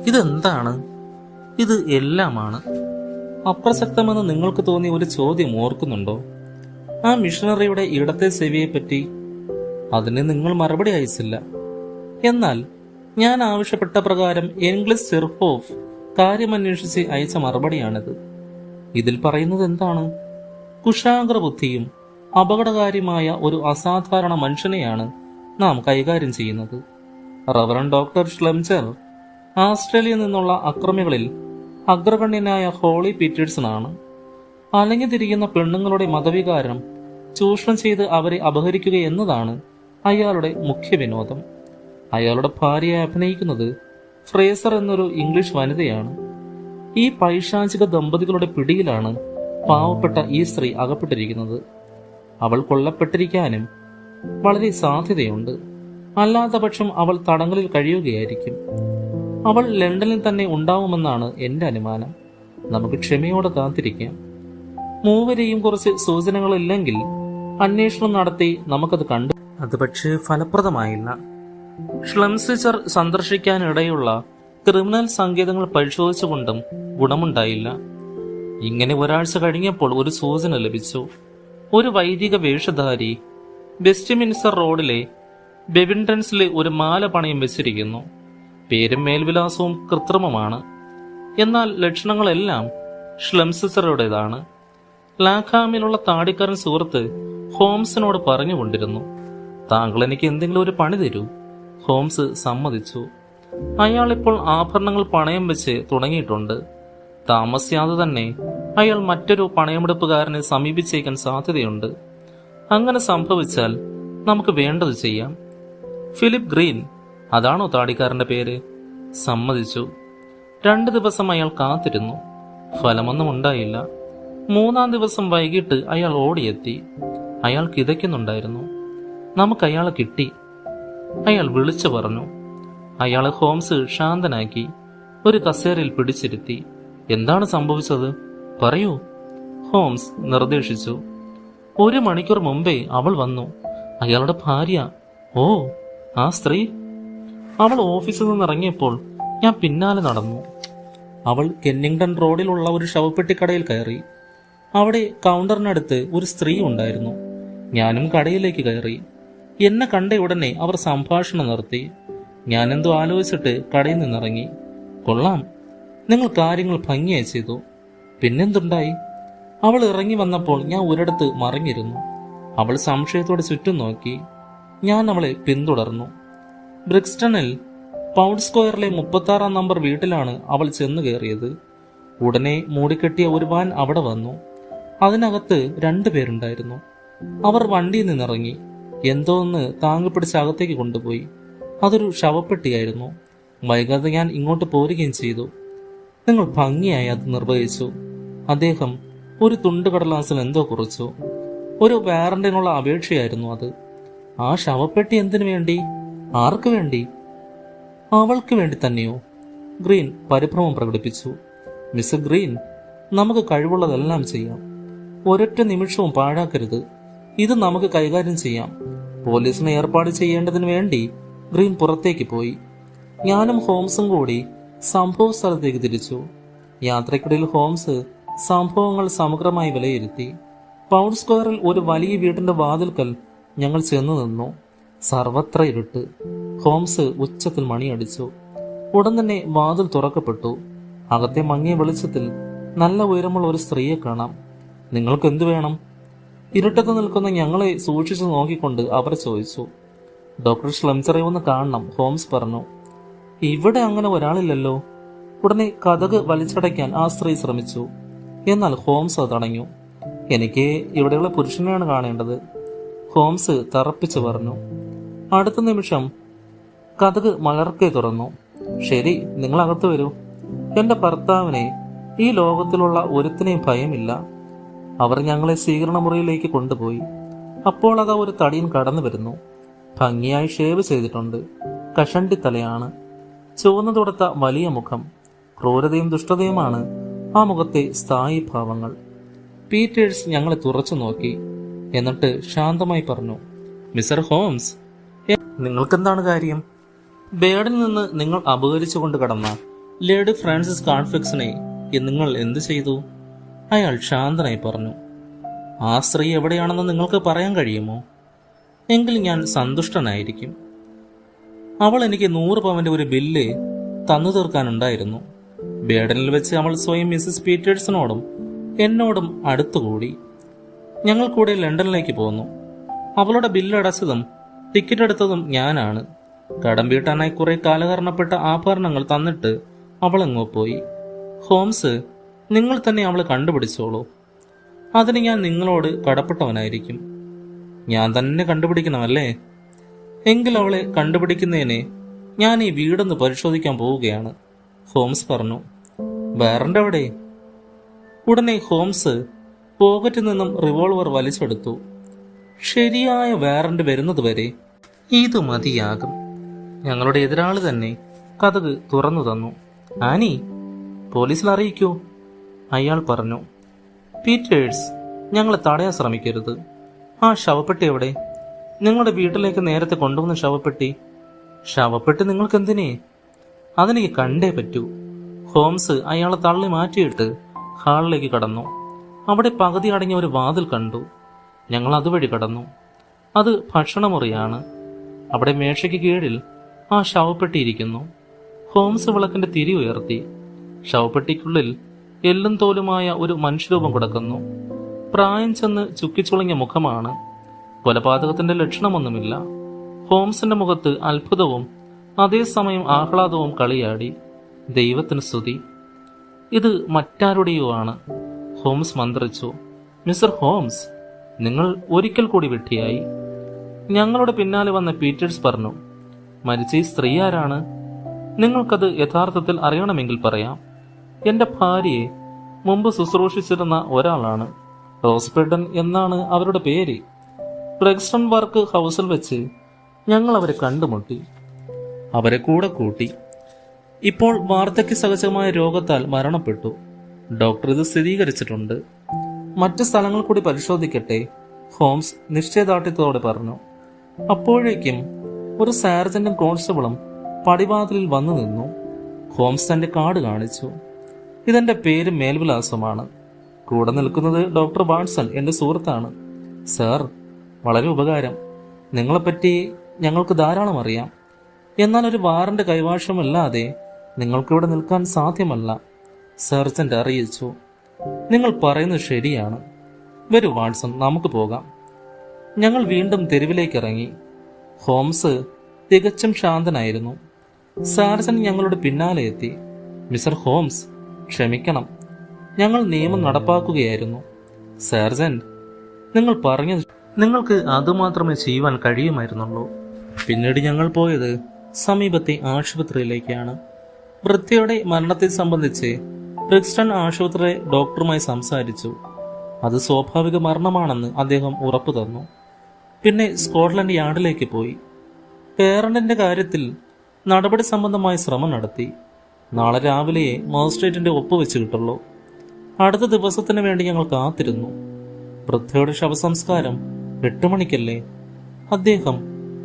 ഇതെന്താണ്? ഇത് എല്ലാമാണ്. അപ്രസക്തമെന്ന് നിങ്ങൾക്ക് തോന്നിയ ഒരു ചോദ്യം ഓർക്കുന്നുണ്ടോ? ആ മിഷണറിയുടെ ഇടത്തെ സേവയെപ്പറ്റി. അതിന് നിങ്ങൾ മറുപടി അയച്ചില്ല. എന്നാൽ ഞാൻ ആവശ്യപ്പെട്ട പ്രകാരം എൻഗ്ലിഷ് ചെർഹോഫ് കാര്യമന്വേഷിച്ച് അയച്ച മറുപടിയാണിത്. ഇതിൽ പറയുന്നത് എന്താണ്? കുശാഗ്ര ബുദ്ധിയും അപകടകാരിയുമായ ഒരു അസാധാരണ മനുഷ്യനെയാണ് നാം കൈകാര്യം ചെയ്യുന്നത്. റവറൻ ഡോക്ടർ ഷ്ലെംചർ ആസ്ട്രേലിയയിൽ നിന്നുള്ള അക്രമികളിൽ അഗ്രഗണ്യനായ ഹോളി പീറ്റേഴ്സൺ ആണ്. അലഞ്ഞുതിരിയുന്ന പെണ്ണുങ്ങളുടെ മതവികാരം ചൂഷണം ചെയ്ത് അവരെ അപഹരിക്കുക എന്നതാണ് അയാളുടെ മുഖ്യ വിനോദം. അയാളുടെ ഭാര്യയെ അഭിനയിക്കുന്നത് ഫ്രേസർ എന്നൊരു ഇംഗ്ലീഷ് വനിതയാണ്. ഈ പൈശാചിക ദമ്പതികളുടെ പിടിയിലാണ് പാവപ്പെട്ട ഈ സ്ത്രീ അകപ്പെട്ടിരിക്കുന്നത്. അവൾ കൊല്ലപ്പെട്ടിരിക്കാനും വളരെ സാധ്യതയുണ്ട്. അല്ലാത്ത പക്ഷം അവൾ തടങ്കലിൽ കഴിയുകയായിരിക്കും. അവൾ ലണ്ടനിൽ തന്നെ ഉണ്ടാവുമെന്നാണ് എന്റെ അനുമാനം. നമുക്ക് ക്ഷമയോടെ കാത്തിരിക്കാം. മൂവരെയും കുറച്ച് സൂചനകളില്ലെങ്കിൽ അന്വേഷണം നടത്തി നമുക്കത് കണ്ടു. അത് പക്ഷേ ഫലപ്രദമായില്ല. ഷ്ലെംസിച്ചർ സന്ദർശിക്കാനിടയുള്ള ക്രിമിനൽ സങ്കേതങ്ങൾ പരിശോധിച്ചുകൊണ്ടും ഗുണമുണ്ടായില്ല. ഇങ്ങനെ ഒരാഴ്ച കഴിഞ്ഞപ്പോൾ ഒരു സൂചന ലഭിച്ചു. ഒരു വൈദിക വേഷധാരി വെസ്റ്റ്മിൻസ്റ്റർ റോഡിലെ ബെവിൻഡൻസിലെ ഒരു മാല പണയം വെച്ചിരിക്കുന്നു. പേരും മേൽവിലാസവും കൃത്രിമമാണ്. എന്നാൽ ലക്ഷണങ്ങളെല്ലാം ഷ്ലെംസിച്ചറുടേതാണ്. ലാഖാമിലുള്ള താടിക്കാരൻ സുഹൃത്ത് ഹോംസിനോട് പറഞ്ഞുകൊണ്ടിരുന്നു, താങ്കൾ എനിക്ക് എന്തെങ്കിലും ഒരു പണി തരൂ. ഹോംസ് സമ്മതിച്ചു. അയാളിപ്പോൾ ആഭരണങ്ങൾ പണയം വെച്ച് തുടങ്ങിയിട്ടുണ്ട്. താമസിയാതെ തന്നെ അയാൾ മറ്റൊരു പണയമെടുപ്പുകാരനെ സമീപിച്ചേക്കാൻ സാധ്യതയുണ്ട്. അങ്ങനെ സംഭവിച്ചാൽ നമുക്ക് വേണ്ടത് ചെയ്യാം. ഫിലിപ്പ് ഗ്രീൻ, അതാണോ താടിക്കാരന്റെ പേര്? സമ്മതിച്ചു. 2 ദിവസം അയാൾ കാത്തിരുന്നു. ഫലമൊന്നും ഉണ്ടായില്ല. 3-ാം ദിവസം വൈകിട്ട് അയാൾ ഓടിയെത്തി. അയാൾ കിതയ്ക്കുന്നുണ്ടായിരുന്നു. നമുക്ക് അയാളെ കിട്ടി, അയാൾ വിളിച്ചു പറഞ്ഞു. അയാളെ ഹോംസ് ശാന്തനാക്കി ഒരു കസേരയിൽ പിടിച്ചിരുത്തി. എന്താണ് സംഭവിച്ചത്, പറയൂ, ഹോംസ് നിർദ്ദേശിച്ചു. 1 മണിക്കൂർ മുമ്പേ അവൾ വന്നു. അയാളുടെ ഭാര്യ. ഓ, ആ സ്ത്രീ? അവൾ ഓഫീസിൽ നിന്ന് ഇറങ്ങിയപ്പോൾ ഞാൻ പിന്നാലെ നടന്നു. അവൾ കെന്നിംഗ്ടൺ റോഡിലുള്ള ഒരു ശവപ്പെട്ടിക്കടയിൽ കയറി. അവിടെ കൗണ്ടറിനടുത്ത് ഒരു സ്ത്രീ ഉണ്ടായിരുന്നു. ഞാനും കടയിലേക്ക് കയറി. എന്നെ കണ്ട ഉടനെ അവർ സംഭാഷണം നിർത്തി. ഞാനെന്തോ ആലോചിച്ചിട്ട് കടയിൽ നിന്നിറങ്ങി. കൊള്ളാം, നിങ്ങൾ കാര്യങ്ങൾ ഭംഗിയായി ചെയ്തു. പിന്നെന്തുണ്ടായി? അവൾ ഇറങ്ങി വന്നപ്പോൾ ഞാൻ ഒരിടത്ത് മറിഞ്ഞിരുന്നു. അവൾ സംശയത്തോടെ ചുറ്റും നോക്കി. ഞാൻ അവളെ പിന്തുടർന്നു. ബ്രിക്സ്റ്റണിൽ പൗണ്ട് സ്ക്വയറിലെ 36-ാം നമ്പർ വീട്ടിലാണ് അവൾ ചെന്നു കയറിയത്. ഉടനെ മൂടിക്കെട്ടിയ ഒരു വാൻ അവിടെ വന്നു. അതിനകത്ത് 2 പേരുണ്ടായിരുന്നു. അവർ വണ്ടിയിൽ നിന്നിറങ്ങി എന്തോ ഒന്ന് താങ്ങിപ്പിടിച്ച് അകത്തേക്ക് കൊണ്ടുപോയി. അതൊരു ശവപ്പെട്ടിയായിരുന്നു. വൈകാതെ ഞാൻ ഇങ്ങോട്ട് പോരുകയും ചെയ്തു. നിങ്ങൾ ഭംഗിയായി അത് നിർവഹിച്ചു. അദ്ദേഹം ഒരു തുണ്ട് കടലാസിൽ എന്തോ കുറിച്ചു. ഒരു വാറന്റിനുള്ള അപേക്ഷയായിരുന്നു അത്. ആ ശവപ്പെട്ടി എന്തിനു വേണ്ടി? ആർക്ക് വേണ്ടി? അവൾക്ക് വേണ്ടി തന്നെയോ? ഗ്രീൻ പരിഭ്രമം പ്രകടിപ്പിച്ചു. മിസ്റ്റർ ഗ്രീൻ, നമുക്ക് കഴിവുള്ളതെല്ലാം ചെയ്യാം. ഒരൊറ്റ നിമിഷവും പാഴാക്കരുത്. ഇത് നമുക്ക് കൈകാര്യം ചെയ്യാം. പോലീസിനെ ഏർപ്പാട് ചെയ്യേണ്ടതിന് വേണ്ടി ഗ്രീൻ പുറത്തേക്ക് പോയി. ഞാനും ഹോംസും കൂടി സംഭവ സ്ഥലത്തേക്ക് തിരിച്ചു. യാത്രക്കിടയിൽ ഹോംസ് സംഭവങ്ങൾ സമഗ്രമായി വിലയിരുത്തി. പൗണ്ട് സ്ക്വയറിൽ ഒരു വലിയ വീടിന്റെ വാതിൽക്കൽ ഞങ്ങൾ ചെന്നു നിന്നു. സർവത്ര ഇരുട്ട്. ഹോംസ് ഉച്ചത്തിൽ മണിയടിച്ചു. ഉടൻ തന്നെ വാതിൽ തുറക്കപ്പെട്ടു. അകത്തെ മങ്ങിയ വെളിച്ചത്തിൽ നല്ല ഉയരമുള്ള ഒരു സ്ത്രീയെ കാണാം. നിങ്ങൾക്ക് എന്തു വേണം? ഇരുട്ടത്ത് നിൽക്കുന്ന ഞങ്ങളെ സൂക്ഷിച്ചു നോക്കിക്കൊണ്ട് അവർ ചോദിച്ചു. ഡോക്ടർ ഷ്ലെംസറെ ഒന്ന് കാണണം, ഹോംസ് പറഞ്ഞു. ഇവിടെ അങ്ങനെ ഒരാളില്ലല്ലോ. ഉടനെ കതക് വലിച്ചടയ്ക്കാൻ ആ സ്ത്രീ ശ്രമിച്ചു. എന്നാൽ ഹോംസ് തടഞ്ഞു. എനിക്ക് ഇവിടെയുള്ള പുരുഷനെയാണ് കാണേണ്ടത്, ഹോംസ് തറപ്പിച്ചു പറഞ്ഞു. അടുത്ത നിമിഷം കതക് മലർക്കെ തുറന്നു. ശരി, നിങ്ങൾ അകത്ത് വരൂ. എന്റെ ഭർത്താവിനെ ഈ ലോകത്തിലുള്ള ഒരുത്തിനെയും ഭയമില്ല. അവർ ഞങ്ങളെ സ്വീകരണ മുറിയിലേക്ക് കൊണ്ടുപോയി. അപ്പോൾ അതാ ഒരു തടിയൻ കടന്നു വരുന്നു. ഭംഗിയായി ഷേവ് ചെയ്തിട്ടുണ്ട്. കഷണ്ടി തലയാണ്. ചുവന്നു തൊടുത്ത വലിയ മുഖം. ക്രൂരതയും ദുഷ്ടതയുമാണ് ആ മുഖത്തെ സ്ഥായി ഭാവങ്ങൾ. പീറ്റേഴ്സ് ഞങ്ങളെ തുറച്ചു നോക്കി. എന്നിട്ട് ശാന്തമായി പറഞ്ഞു, മിസ്റ്റർ ഹോംസ്, നിങ്ങൾക്കെന്താണ് കാര്യം? ബേഡിൽ നിന്ന് നിങ്ങൾ അപഹരിച്ചുകൊണ്ട് കടന്ന ലേഡി ഫ്രാൻസിസ് കാൾഫിക്സിനെ നിങ്ങൾ എന്തു ചെയ്തു? അയാൾ ശാന്തനായി പറഞ്ഞു. ആ സ്ത്രീ എവിടെയാണെന്ന് നിങ്ങൾക്ക് പറയാൻ കഴിയുമോ? എങ്കിൽ ഞാൻ സന്തുഷ്ടനായിരിക്കും. അവൾ എനിക്ക് 100 പവന്റെ ഒരു ബില്ല് തന്നു തീർക്കാനുണ്ടായിരുന്നു. ബേഡനിൽ വെച്ച് അവൾ സ്വയം മിസ്സിസ് പീറ്റേഴ്സിനോടും എന്നോടും അടുത്തുകൂടി. ഞങ്ങൾ കൂടെ ലണ്ടനിലേക്ക് പോന്നു. അവളുടെ ബില്ലടച്ചതും ടിക്കറ്റ് എടുത്തതും ഞാനാണ്. കടം വീട്ടാനായി കുറെ കാലഹരണപ്പെട്ട ആഭരണങ്ങൾ തന്നിട്ട് അവളെങ്ങോ പോയി. ഹോംസ്, നിങ്ങൾ തന്നെ അവളെ കണ്ടുപിടിച്ചോളൂ. അതിന് ഞാൻ നിങ്ങളോട് കടപ്പെട്ടവനായിരിക്കും. ഞാൻ തന്നെ കണ്ടുപിടിക്കണമല്ലേ? എങ്കിൽ അവളെ കണ്ടുപിടിക്കുന്നതിന് ഞാൻ ഈ വീടൊന്ന് പരിശോധിക്കാൻ പോവുകയാണ്, ഹോംസ് പറഞ്ഞു. വാറന്റ് എവിടെ? ഉടനെ ഹോംസ് പോക്കറ്റിൽ നിന്നും റിവോൾവർ വലിച്ചെടുത്തു. ശരിയായ വാറന്റ് വരുന്നതുവരെ ഇത് മതിയാകും. ഞങ്ങളുടെ എതിരാളി തന്നെ കതക് തുറന്നു തന്നു. ആനി, പോലീസിൽ അറിയിക്കൂ, അയാൾ പറഞ്ഞു. പീറ്റേഴ്സ്, ഞങ്ങളെ തടയാൻ ശ്രമിക്കരുത്. ആ ശവപ്പെട്ടി എവിടെ? നിങ്ങളുടെ വീട്ടിലേക്ക് നേരത്തെ കൊണ്ടുവന്ന ശവപ്പെട്ടി നിങ്ങൾക്കെന്തിനേ? അതെനിക്ക് കണ്ടേ പറ്റൂ. ഹോംസ് അയാളെ തള്ളി മാറ്റിയിട്ട് ഹാളിലേക്ക് കടന്നു. അവിടെ പകുതി അടങ്ങിയ ഒരു വാതിൽ കണ്ടു. ഞങ്ങൾ അതുവഴി കടന്നു. അത് ഭക്ഷണമുറിയാണ്. അവിടെ മേശയ്ക്ക് കീഴിൽ ആ ശവപ്പെട്ടി ഇരിക്കുന്നു. ഹോംസ് വിളക്കിന്റെ തിരി ഉയർത്തി. ശവപ്പെട്ടിക്കുള്ളിൽ എല്ലും തോലുമായ ഒരു മനുഷ്യരൂപം കിടക്കുന്നു. പ്രായം ചെന്ന് ചുക്കിച്ചുളങ്ങിയ മുഖമാണ്. കൊലപാതകത്തിന്റെ ലക്ഷണമൊന്നുമില്ല. ഹോംസിന്റെ മുഖത്ത് അത്ഭുതവും അതേസമയം ആഹ്ലാദവും കളിയാടി. ദൈവത്തിന് സ്തുതി, ഇത് മറ്റാരുടെയോ ആണ്. ഹോംസ് മന്ത്രിച്ചു. മിസ്റ്റർ ഹോംസ്, നിങ്ങൾ ഒരിക്കൽ കൂടി വെട്ടിയായി. ഞങ്ങളുടെ പിന്നാലെ വന്ന പീറ്റേഴ്സ് പറഞ്ഞു, മരിച്ച ഈ സ്ത്രീ ആരാണ്? നിങ്ങൾക്കത് യഥാർത്ഥത്തിൽ അറിയണമെങ്കിൽ പറയാം. എന്റെ ഭാര്യയെ മുമ്പ് ശുശ്രൂഷിച്ചിരുന്ന ഒരാളാണ്. റോസ്പെഡൻ എന്നാണ് അവരുടെ പേര്. ബ്രെക്സ്റ്റൺ വർക്ക് ഹൗസിൽ വെച്ച് ഞങ്ങൾ അവരെ കണ്ടുമുട്ടി. അവരെ കൂടെ കൂട്ടി. ഇപ്പോൾ വാർദ്ധക്യ സഹജമായ രോഗത്താൽ മരണപ്പെട്ടു. ഡോക്ടർ ഇത് സ്ഥിരീകരിച്ചിട്ടുണ്ട്. മറ്റു സ്ഥലങ്ങൾ കൂടി പരിശോധിക്കട്ടെ, ഹോംസ് നിശ്ചയദാർഢ്യത്തോടെ പറഞ്ഞു. അപ്പോഴേക്കും ഒരു സാർജന്റും കോൺസ്റ്റബിളും പടിവാതിലിൽ വന്നു നിന്നു. ഹോംസ് തന്റെ കാർഡ് കാണിച്ചു. ഇതെന്റെ പേര് മേൽവിലാസമാണ്. കൂടെ നിൽക്കുന്നത് ഡോക്ടർ വാട്സൺ, എന്റെ സുഹൃത്താണ്. സാർ, വളരെ ഉപകാരം. നിങ്ങളെപ്പറ്റി ഞങ്ങൾക്ക് ധാരാളം അറിയാം. എന്നാൽ ഒരു വാറന്റ് കൈവശമില്ലാതെ നിങ്ങൾക്കിവിടെ നിൽക്കാൻ സാധ്യമല്ല, സർജന്റ് അറിയിച്ചു. നിങ്ങൾ പറയുന്നത് ശരിയാണ്. വരൂ വാട്സൺ, നമുക്ക് പോകാം. ഞങ്ങൾ വീണ്ടും തെരുവിലേക്ക് ഇറങ്ങി. ഹോംസ് തികച്ചും ശാന്തനായിരുന്നു. സാർജന്റ് ഞങ്ങളുടെ പിന്നാലെ എത്തി. മിസ്റ്റർ ഹോംസ്, ക്ഷമിക്കണം, ഞങ്ങൾ നിയമം നടപ്പാക്കുകയായിരുന്നു. സാർജന്റ്, നിങ്ങൾ പറഞ്ഞത് നിങ്ങൾക്ക് അതുമാത്രമേ ചെയ്യുവാൻ കഴിയുമായിരുന്നുള്ളൂ. പിന്നീട് ഞങ്ങൾ പോയത് സമീപത്തെ ആശുപത്രിയിലേക്കാണ്. വൃദ്ധയുടെ മരണത്തെ സംബന്ധിച്ച് ബ്രിക്സ്റ്റൺ ആശുപത്രി ഡോക്ടറുമായി സംസാരിച്ചു. അത് സ്വാഭാവിക മരണമാണെന്ന് അദ്ദേഹം ഉറപ്പു തന്നു. പിന്നെ സ്കോട്ട്ലൻഡ് യാർഡിലേക്ക് പോയി. പേരന്റിന്റെ കാര്യത്തിൽ നടപടി സംബന്ധമായ ശ്രമം നടത്തി. നാളെ രാവിലെയെ മജിസ്ട്രേറ്റിന്റെ ഒപ്പുവെച്ച് കിട്ടുള്ളൂ. അടുത്ത ദിവസത്തിന് വേണ്ടി ഞങ്ങൾ കാത്തിരുന്നു. വൃദ്ധയുടെ ശവസംസ്കാരം 8 മണിക്കല്ലേ? അദ്ദേഹം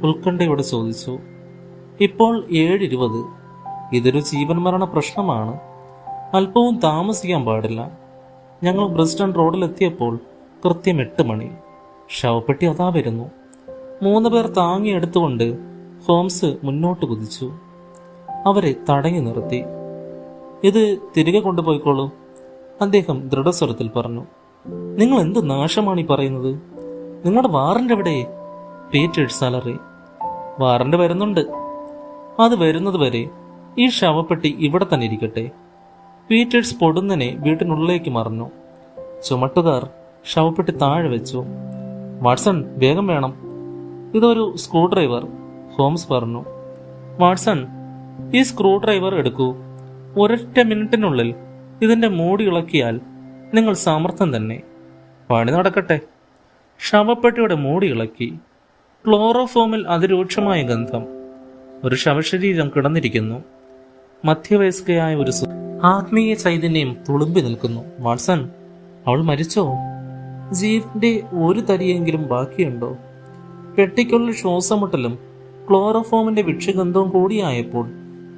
ഉത്കണ്ഠയോടെ ചോദിച്ചു. ഇപ്പോൾ 7:20. ഇതൊരു ജീവൻ മരണ പ്രശ്നമാണ്. അല്പവും താമസിക്കാൻ പാടില്ല. ഞങ്ങൾ ബ്രിസ്റ്റൺ റോഡിലെത്തിയപ്പോൾ കൃത്യം 8 മണി. ശവപ്പെട്ടി അതാ വരുന്നു. 3 പേർ താങ്ങിയെടുത്തുകൊണ്ട് ഹോംസ് മുന്നോട്ട് കുതിച്ചു. അവരെ തടഞ്ഞു നിർത്തി. ഇത് തിരികെ കൊണ്ടുപോയിക്കോളൂ, അദ്ദേഹം ദൃഢസ്വരത്തിൽ പറഞ്ഞു. നിങ്ങൾ എന്ത് നാശമാണ് ഈ പറയുന്നത്? നിങ്ങളുടെ വാറന്റ് എവിടെ? പീറ്റേഴ്സ് അലറി. വാറന്റ് വരുന്നുണ്ട്. അത് വരുന്നത് വരെ ഈ ശവപ്പെട്ടി ഇവിടെ തന്നെ ഇരിക്കട്ടെ. പീറ്റേഴ്സ് പൊടുന്നനെ വീട്ടിനുള്ളിലേക്ക് മറഞ്ഞു. ചുമട്ടുകാർ ശവപ്പെട്ടി താഴെ വെച്ചു. വാട്സൺ, വേഗം വേണം. ഇതൊരു സ്ക്രൂ ഡ്രൈവർ, ഹോംസ് പറഞ്ഞു. വാട്സൺ, ഈ സ്ക്രൂ ഡ്രൈവർ എടുക്കൂ. ഒരൊറ്റ മിനിറ്റിനുള്ളിൽ ഇതിന്റെ മൂടി ഇളക്കിയാൽ നിങ്ങൾ സമർത്ഥം തന്നെ. പണി നടക്കട്ടെ. ശവപ്പെട്ടിയുടെ മൂടി ഇളക്കി. ക്ലോറോഫോമിൽ അതിരൂക്ഷമായ ഗന്ധം. ഒരു ശവശരീരം കിടന്നിരിക്കുന്നു. മധ്യവയസ്കയായ ഒരു ആത്മീയ ചൈതന്യം തുളുമ്പി നിൽക്കുന്നു. വാട്സൺ, അവൾ മരിച്ചോ? ജീവന്റെ ഒരു തരിയെങ്കിലും ബാക്കിയുണ്ടോ? പെട്ടിക്കുള്ളിൽ ശ്വാസമുട്ടലും ക്ലോറോഫോമിന്റെ വിക്ഷഗന്ധവും കൂടിയായപ്പോൾ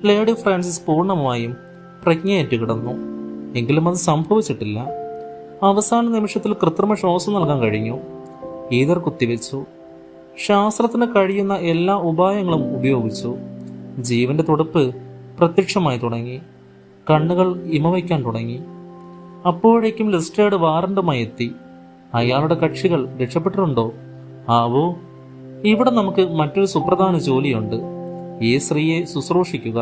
ലേഡി ഫ്രാൻസിസ് പൂർണ്ണമായും പ്രജ്ഞയേറ്റ് കിടന്നു. എങ്കിലും അത് സംഭവിച്ചിട്ടില്ല. അവസാന നിമിഷത്തിൽ കൃത്രിമ ശ്വാസം നൽകാൻ കഴിഞ്ഞു. ഈതർ കുത്തിവെച്ചു. ശാസ്ത്രത്തിന് കഴിയുന്ന എല്ലാ ഉപായങ്ങളും ഉപയോഗിച്ചു. ജീവന്റെ തുടിപ്പ് പ്രത്യക്ഷമായി തുടങ്ങി. കണ്ണുകൾ ഇമവയ്ക്കാൻ തുടങ്ങി. അപ്പോഴേക്കും ലിസ്റ്റേഡ് വാറന്റുമായി എത്തി. അയാളുടെ കക്ഷികൾ രക്ഷപ്പെട്ടിട്ടുണ്ടോ? ആവോ, ഇവിടെ നമുക്ക് മറ്റൊരു സുപ്രധാന ജോലിയുണ്ട്. ഈ സ്ത്രീയെ ശുശ്രൂഷിക്കുക.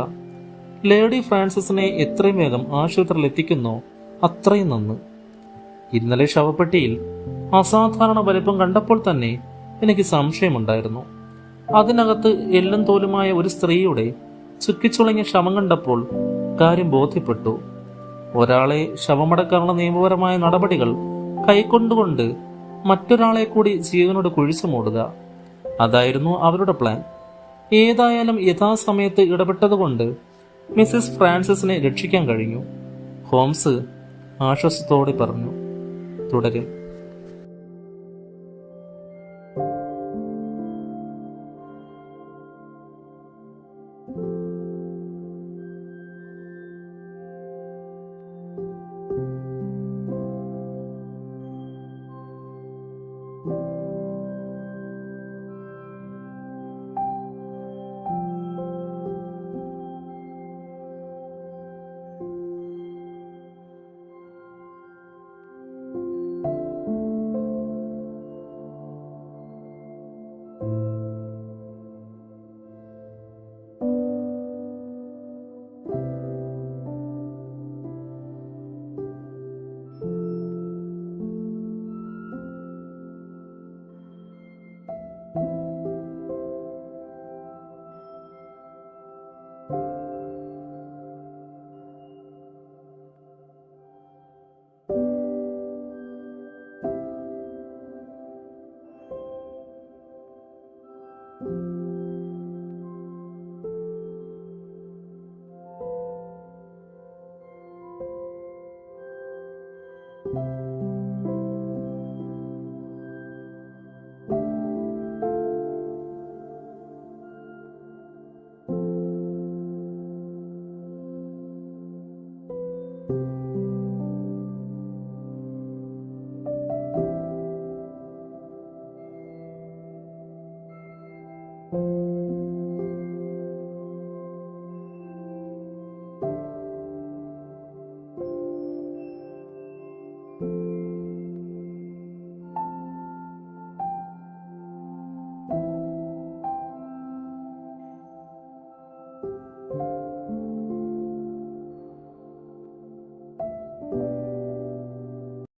ലേഡി ഫ്രാൻസിസിനെ എത്രയും വേഗം ആശുപത്രിയിൽ എത്തിക്കുന്നോ അത്രയും നന്ന്. ഇന്നലെ ശവപ്പെട്ടിയിൽ അസാധാരണ വലിപ്പം കണ്ടപ്പോൾ തന്നെ എനിക്ക് സംശയമുണ്ടായിരുന്നു. അതിനകത്ത് എല്ലും തോലുമായ ഒരു സ്ത്രീയുടെ ചുക്കിച്ചുളങ്ങിയ ശവം കണ്ടപ്പോൾ കാര്യം ബോധ്യപ്പെട്ടു. ഒരാളെ ശവമടക്കാനുള്ള നിയമപരമായ നടപടികൾ കൈക്കൊണ്ടുകൊണ്ട് മറ്റൊരാളെ കൂടി ജീവനോട് കുഴിച്ചു മൂടുക, അതായിരുന്നു അവരുടെ പ്ലാൻ. ഏതായാലും യഥാസമയത്ത് ഇടപെട്ടതുകൊണ്ട് മിസ്സിസ് ഫ്രാൻസിസിനെ രക്ഷിക്കാൻ കഴിഞ്ഞു, ഹോംസ് ആശ്വാസത്തോടെ പറഞ്ഞു. തുടരും.